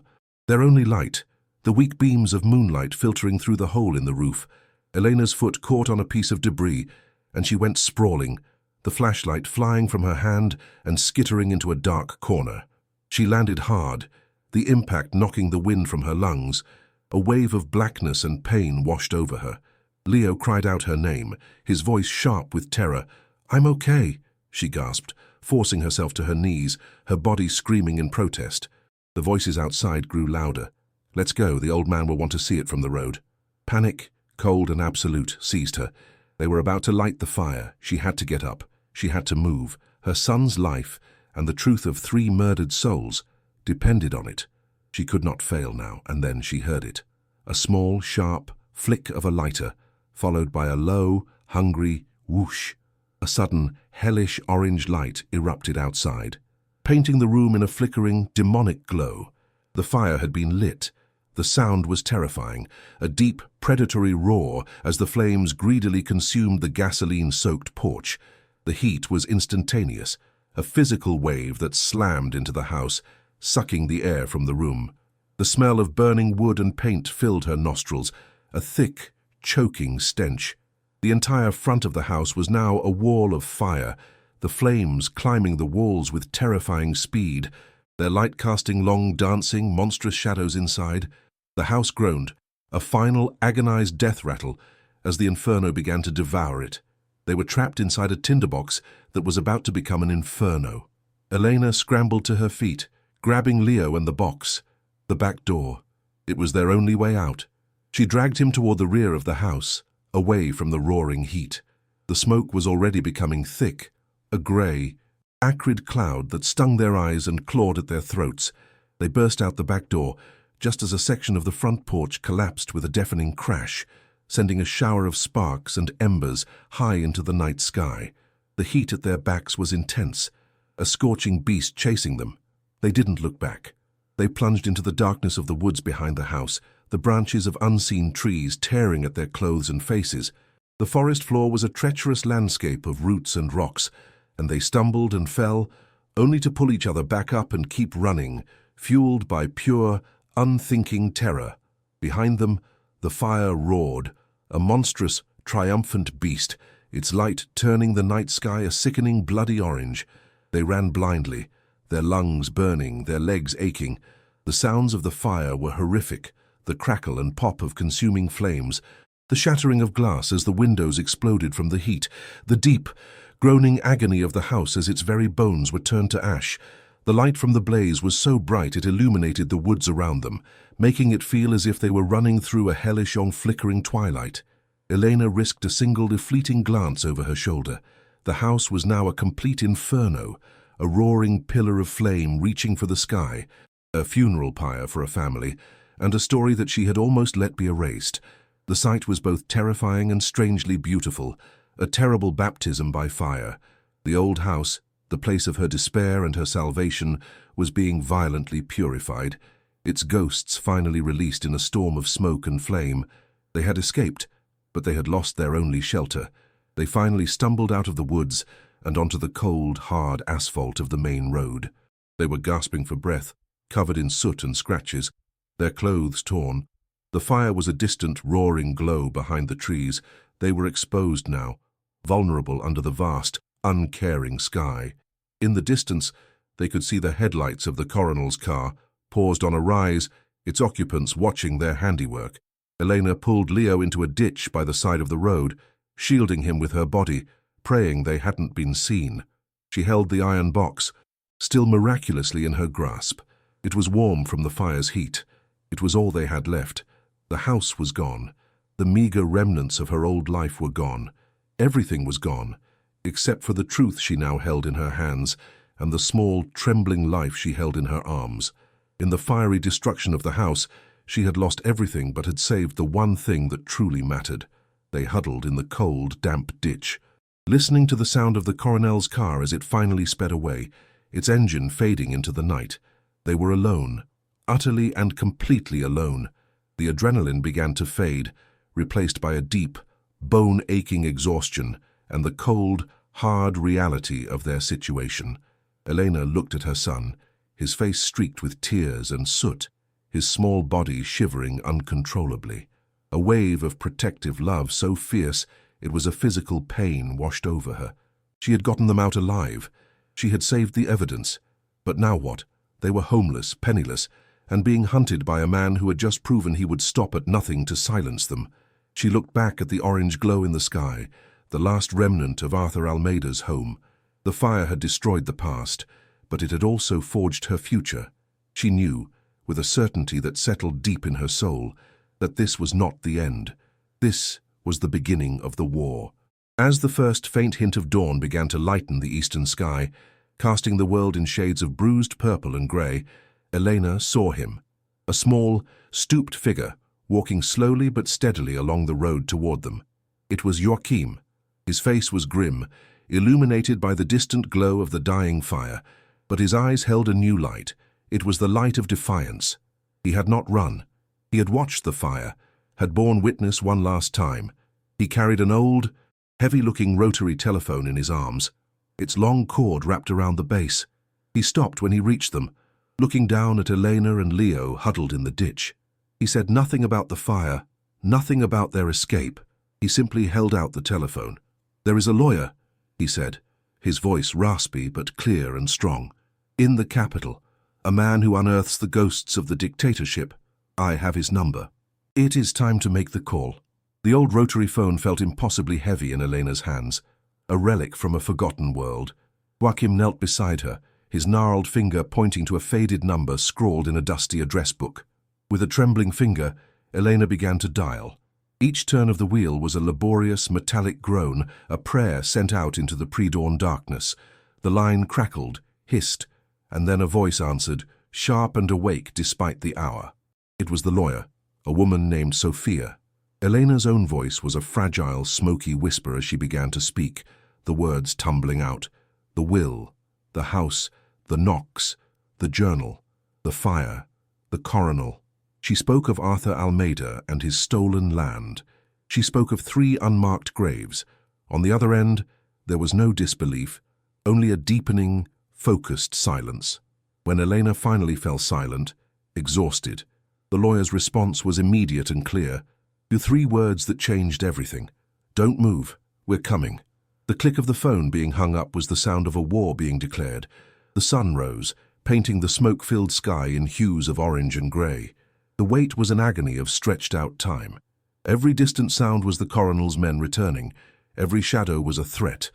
Speaker 1: Their only light, the weak beams of moonlight filtering through the hole in the roof. Elena's foot caught on a piece of debris, and she went sprawling, the flashlight flying from her hand and skittering into a dark corner. She landed hard, the impact knocking the wind from her lungs. A wave of blackness and pain washed over her. Leo cried out her name, his voice sharp with terror. "I'm okay," she gasped, forcing herself to her knees, her body screaming in protest. The voices outside grew louder. "Let's go, the old man will want to see it from the road." Panic, cold and absolute, seized her. They were about to light the fire. She had to get up. She had to move. Her son's life, and the truth of 3 murdered souls, depended on it. She could not fail now, and then she heard it. A small, sharp flick of a lighter, followed by a low, hungry whoosh. A sudden, hellish orange light erupted outside, painting the room in a flickering, demonic glow. The fire had been lit. The sound was terrifying, a deep, predatory roar as the flames greedily consumed the gasoline-soaked porch. The heat was instantaneous, a physical wave that slammed into the house, sucking the air from the room. The smell of burning wood and paint filled her nostrils, a thick, choking stench. The entire front of the house was now a wall of fire, the flames climbing the walls with terrifying speed, their light casting long, dancing, monstrous shadows inside. The house groaned, a final, agonized death rattle, as the inferno began to devour it. They were trapped inside a tinderbox that was about to become an inferno. Elena scrambled to her feet, grabbing Leo and the box. The back door. It was their only way out. She dragged him toward the rear of the house, away from the roaring heat. The smoke was already becoming thick, a grey, acrid cloud that stung their eyes and clawed at their throats. They burst out the back door, just as a section of the front porch collapsed with a deafening crash, sending a shower of sparks and embers high into the night sky. The heat at their backs was intense, a scorching beast chasing them. They didn't look back. They plunged into the darkness of the woods behind the house, the branches of unseen trees tearing at their clothes and faces. The forest floor was a treacherous landscape of roots and rocks, and they stumbled and fell, only to pull each other back up and keep running, fueled by pure, unthinking terror. Behind them, the fire roared, a monstrous, triumphant beast, its light turning the night sky a sickening bloody orange. They ran blindly, their lungs burning, their legs aching. The sounds of the fire were horrific, the crackle and pop of consuming flames, the shattering of glass as the windows exploded from the heat, the deep, groaning agony of the house as its very bones were turned to ash. The light from the blaze was so bright it illuminated the woods around them, making it feel as if they were running through a hellish flickering twilight. Elena risked a single fleeting glance over her shoulder. The house was now a complete inferno, a roaring pillar of flame reaching for the sky, a funeral pyre for a family, and a story that she had almost let be erased. The sight was both terrifying and strangely beautiful, a terrible baptism by fire. The old house, the place of her despair and her salvation, was being violently purified, its ghosts finally released in a storm of smoke and flame. They had escaped, but they had lost their only shelter. They finally stumbled out of the woods and onto the cold, hard asphalt of the main road. They were gasping for breath, covered in soot and scratches, their clothes torn. The fire was a distant, roaring glow behind the trees. They were exposed now, vulnerable under the vast, uncaring sky. In the distance, they could see the headlights of the coroner's car, paused on a rise, its occupants watching their handiwork. Elena pulled Leo into a ditch by the side of the road, shielding him with her body, praying they hadn't been seen. She held the iron box, still miraculously in her grasp. It was warm from the fire's heat. It was all they had left. The house was gone. The meager remnants of her old life were gone. Everything was gone, except for the truth she now held in her hands and the small, trembling life she held in her arms. In the fiery destruction of the house, she had lost everything but had saved the one thing that truly mattered. They huddled in the cold, damp ditch, listening to the sound of the coroner's car as it finally sped away, its engine fading into the night. They were alone, utterly and completely alone. The adrenaline began to fade, replaced by a deep, bone-aching exhaustion and the cold, hard reality of their situation. Elena looked at her son, his face streaked with tears and soot, his small body shivering uncontrollably. A wave of protective love so fierce it was a physical pain washed over her. She had gotten them out alive. She had saved the evidence. But now what? They were homeless, penniless, and being hunted by a man who had just proven he would stop at nothing to silence them. She looked back at the orange glow in the sky, the last remnant of Arthur Almeida's home. The fire had destroyed the past, but it had also forged her future. She knew, with a certainty that settled deep in her soul, that this was not the end. This was the beginning of the war. As the first faint hint of dawn began to lighten the eastern sky, casting the world in shades of bruised purple and grey, Elena saw him, a small, stooped figure, walking slowly but steadily along the road toward them. It was Joachim. His face was grim, illuminated by the distant glow of the dying fire, but his eyes held a new light. It was the light of defiance. He had not run. He had watched the fire, had borne witness one last time. He carried an old, heavy-looking rotary telephone in his arms, its long cord wrapped around the base. He stopped when he reached them, looking down at Elena and Leo huddled in the ditch. He said nothing about the fire, nothing about their escape. He simply held out the telephone. "There is a lawyer," he said, his voice raspy but clear and strong. "In the capital, a man who unearths the ghosts of the dictatorship. I have his number. It is time to make the call." The old rotary phone felt impossibly heavy in Elena's hands, a relic from a forgotten world. Joachim knelt beside her, his gnarled finger pointing to a faded number scrawled in a dusty address book. With a trembling finger, Elena began to dial. Each turn of the wheel was a laborious, metallic groan, a prayer sent out into the pre-dawn darkness. The line crackled, hissed, and then a voice answered, sharp and awake despite the hour. It was the lawyer, a woman named Sophia. Elena's own voice was a fragile, smoky whisper as she began to speak, the words tumbling out. The will, the house, the knocks, the journal, the fire, the coronal. She spoke of Arthur Almeida and his stolen land. She spoke of 3 unmarked graves. On the other end, there was no disbelief, only a deepening, focused silence. When Elena finally fell silent, exhausted, the lawyer's response was immediate and clear. The 3 words that changed everything. "Don't move, we're coming." The click of the phone being hung up was the sound of a war being declared. The sun rose, painting the smoke-filled sky in hues of orange and grey. The wait was an agony of stretched-out time. Every distant sound was the coronel's men returning. Every shadow was a threat.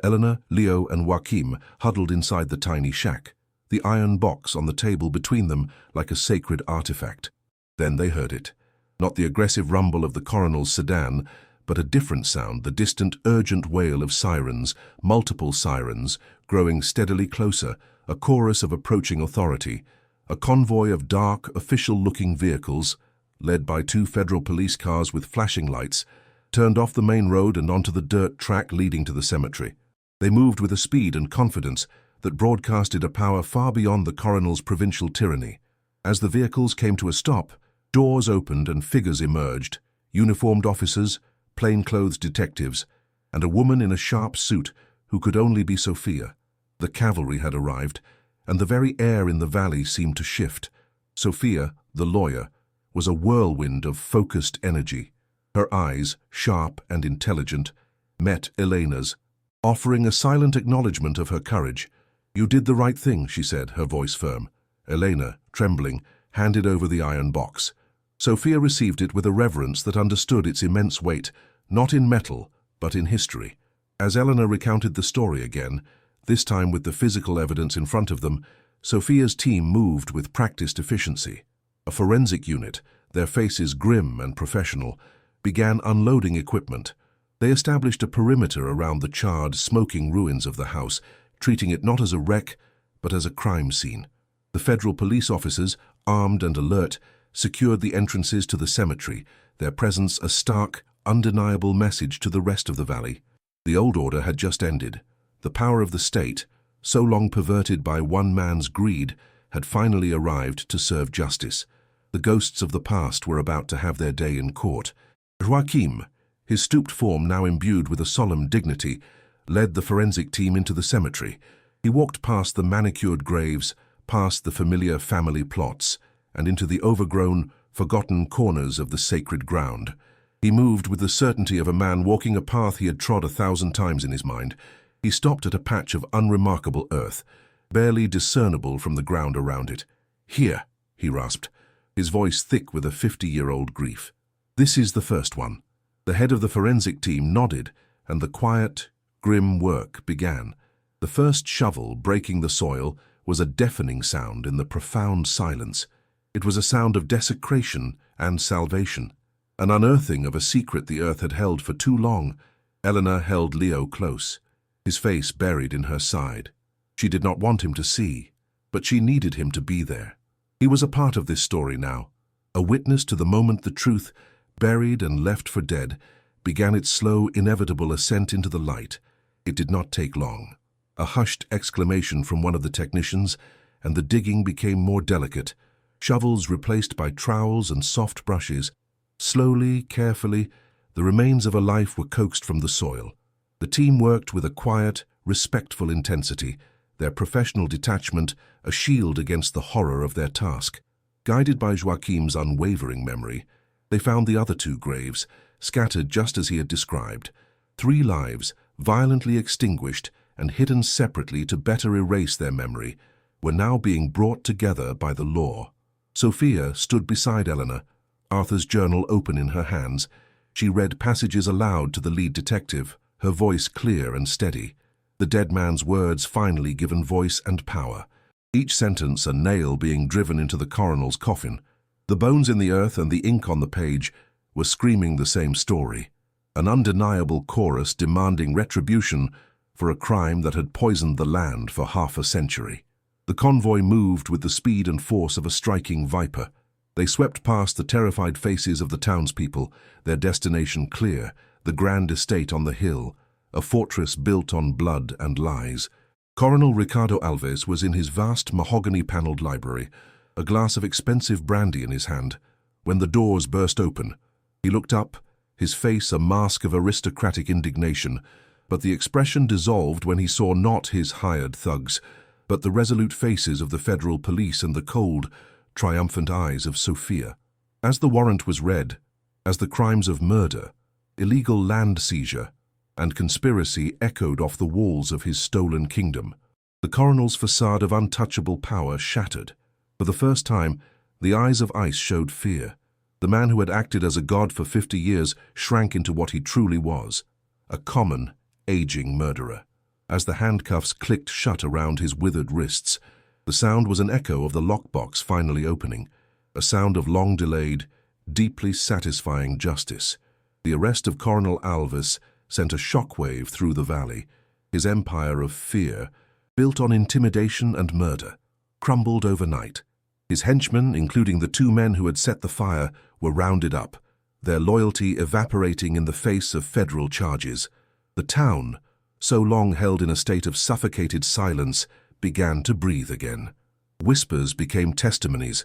Speaker 1: Elena, Leo, and Joachim huddled inside the tiny shack. the iron box on the table between them like a sacred artifact. Then they heard it. Not the aggressive rumble of the coronel's sedan, but a different sound, the distant, urgent wail of sirens, multiple sirens, growing steadily closer, a chorus of approaching authority, a convoy of dark, official-looking vehicles, led by 2 federal police cars with flashing lights, turned off the main road and onto the dirt track leading to the cemetery. They moved with a speed and confidence that broadcasted a power far beyond the coronel's provincial tyranny. As the vehicles came to a stop, doors opened and figures emerged, uniformed officers, plainclothes detectives, and a woman in a sharp suit who could only be Sophia. The cavalry had arrived, and the very air in the valley seemed to shift. Sophia, the lawyer, was a whirlwind of focused energy. Her eyes, sharp and intelligent, met Elena's, offering a silent acknowledgement of her courage. "You did the right thing," she said, her voice firm. Elena, trembling, handed over the iron box. Sophia received it with a reverence that understood its immense weight, not in metal, but in history. As Elena recounted the story again, this time with the physical evidence in front of them, Sophia's team moved with practiced efficiency. A forensic unit, their faces grim and professional, began unloading equipment. They established a perimeter around the charred, smoking ruins of the house, treating it not as a wreck, but as a crime scene. The federal police officers, armed and alert, secured the entrances to the cemetery, their presence a stark, undeniable message to the rest of the valley. The old order had just ended. The power of the state, so long perverted by one man's greed, had finally arrived to serve justice. The ghosts of the past were about to have their day in court. Joachim, his stooped form now imbued with a solemn dignity, led the forensic team into the cemetery. He walked past the manicured graves, past the familiar family plots, and into the overgrown, forgotten corners of the sacred ground. He moved with the certainty of a man walking a path he had trod 1,000 times in his mind. He stopped at a patch of unremarkable earth, barely discernible from the ground around it. "Here," he rasped, his voice thick with a 50-year-old grief. "This is the first one." The head of the forensic team nodded, and the quiet, grim work began. The first shovel breaking the soil was a deafening sound in the profound silence. It was a sound of desecration and salvation, an unearthing of a secret the earth had held for too long. Elena held Leo close, his face buried in her side. She did not want him to see, but she needed him to be there. He was a part of this story now, a witness to the moment the truth, buried and left for dead, began its slow, inevitable ascent into the light. It did not take long. A hushed exclamation from one of the technicians, and the digging became more delicate, shovels replaced by trowels and soft brushes. Slowly, carefully, the remains of a life were coaxed from the soil. The team worked with a quiet, respectful intensity, their professional detachment a shield against the horror of their task. Guided by Joachim's unwavering memory, they found the other 2 graves, scattered just as he had described. 3 lives, violently extinguished and hidden separately to better erase their memory, were now being brought together by the law. Sophia stood beside Elena, Arthur's journal open in her hands. She read passages aloud to the lead detective, her voice clear and steady, the dead man's words finally given voice and power. Each sentence a nail being driven into the coronel's coffin. The bones in the earth and the ink on the page were screaming the same story, an undeniable chorus demanding retribution for a crime that had poisoned the land for half a century. The convoy moved with the speed and force of a striking viper. They swept past the terrified faces of the townspeople, their destination clear, the grand estate on the hill, a fortress built on blood and lies. Coronel Ricardo Alves was in his vast mahogany-paneled library, a glass of expensive brandy in his hand, when the doors burst open. He looked up, his face a mask of aristocratic indignation, but the expression dissolved when he saw not his hired thugs, but the resolute faces of the federal police and the cold, triumphant eyes of Sophia. As the warrant was read, as the crimes of murder, illegal land seizure, and conspiracy echoed off the walls of his stolen kingdom, the coronel's facade of untouchable power shattered. For the first time, the eyes of ice showed fear. The man who had acted as a god for 50 years shrank into what he truly was, a common, aging murderer. As the handcuffs clicked shut around his withered wrists, The sound was an echo of the lockbox finally opening, a sound of long-delayed, deeply satisfying justice. The arrest of Coronel Alves sent a shockwave through the valley. His empire of fear, built on intimidation and murder, crumbled overnight. His henchmen, including the 2 men who had set the fire, were rounded up, their loyalty evaporating in the face of federal charges. The town, so long held in a state of suffocated silence, began to breathe again. Whispers became testimonies.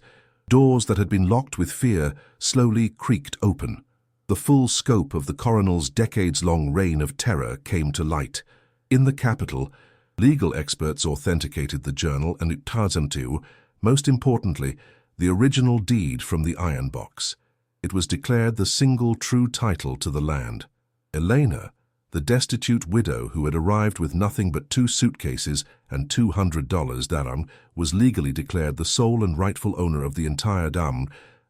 Speaker 1: Doors that had been locked with fear slowly creaked open. The full scope of the coronel's decades-long reign of terror came to light. In the capital, legal experts authenticated the journal and Utazantu, most importantly, the original deed from the iron box. It was declared the single true title to the land. Elena, the destitute widow who had arrived with nothing but 2 suitcases and $200 dirham, was legally declared the sole and rightful owner of the entire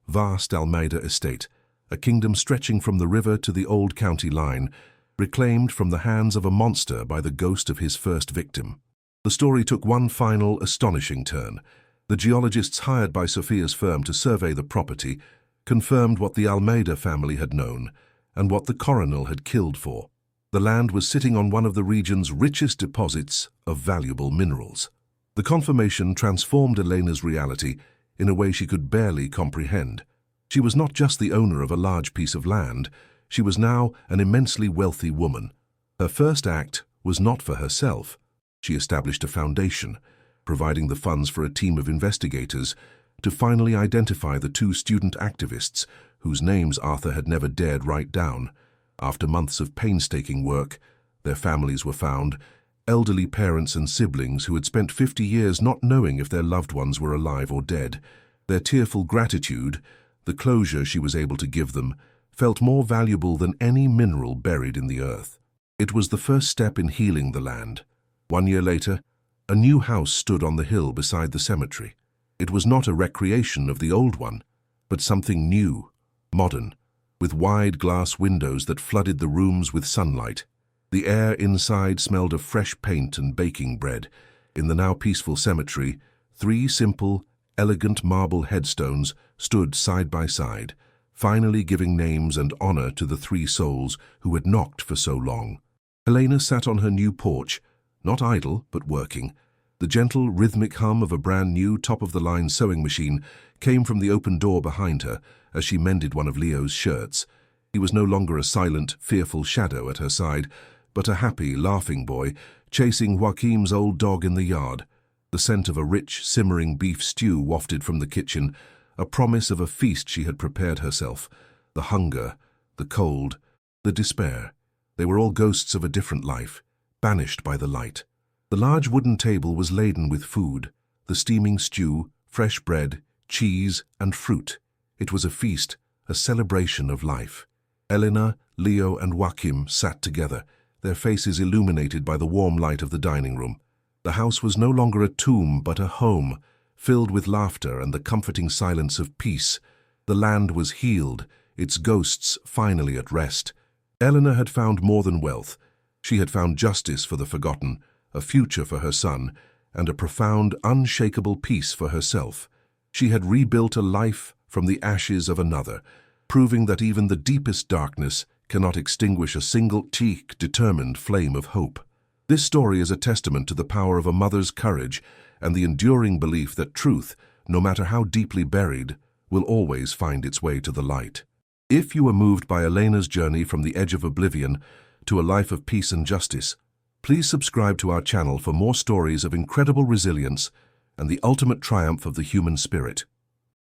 Speaker 1: vast Almeida estate, a kingdom stretching from the river to the old county line, reclaimed from the hands of a monster by the ghost of his first victim. The story took one final astonishing turn. The geologists hired by Sophia's firm to survey the property confirmed what the Almeida family had known and what the coronel had killed for. The land was sitting on one of the region's richest deposits of valuable minerals. The confirmation transformed Elena's reality in a way she could barely comprehend. She was not just the owner of a large piece of land, she was now an immensely wealthy woman. Her first act was not for herself. She established a foundation, providing the funds for a team of investigators to finally identify the 2 student activists whose names Arthur had never dared write down. After months of painstaking work, their families were found, elderly parents and siblings who had spent 50 years not knowing if their loved ones were alive or dead. Their tearful gratitude, the closure she was able to give them, felt more valuable than any mineral buried in the earth. It was the first step in healing the land. 1 year later, a new house stood on the hill beside the cemetery. It was not a recreation of the old one, but something new, modern, with wide glass windows that flooded the rooms with sunlight. The air inside smelled of fresh paint and baking bread. In the now peaceful cemetery, 3 simple, elegant marble headstones stood side by side, finally giving names and honor to the 3 souls who had knocked for so long. Elena sat on her new porch, not idle but working. The gentle, rhythmic hum of a brand-new, top-of-the-line sewing machine came from the open door behind her as she mended one of Leo's shirts. He was no longer a silent, fearful shadow at her side, but a happy, laughing boy, chasing Joaquim's old dog in the yard. The scent of a rich, simmering beef stew wafted from the kitchen, a promise of a feast she had prepared herself. The hunger, the cold, the despair. They were all ghosts of a different life, banished by the light. The large wooden table was laden with food, the steaming stew, fresh bread, cheese, and fruit. It was a feast, a celebration of life. Elena, Leo, and Joaquim sat together, their faces illuminated by the warm light of the dining room. The house was no longer a tomb but a home, filled with laughter and the comforting silence of peace. The land was healed, its ghosts finally at rest. Elena had found more than wealth. She had found justice for the forgotten, a future for her son, and a profound, unshakable peace for herself. She had rebuilt a life from the ashes of another, proving that even the deepest darkness cannot extinguish a single determined flame of hope. This story is a testament to the power of a mother's courage and the enduring belief that truth, no matter how deeply buried, will always find its way to the light. If you were moved by Elena's journey from the edge of oblivion to a life of peace and justice, please subscribe to our channel for more stories of incredible resilience and the ultimate triumph of the human spirit.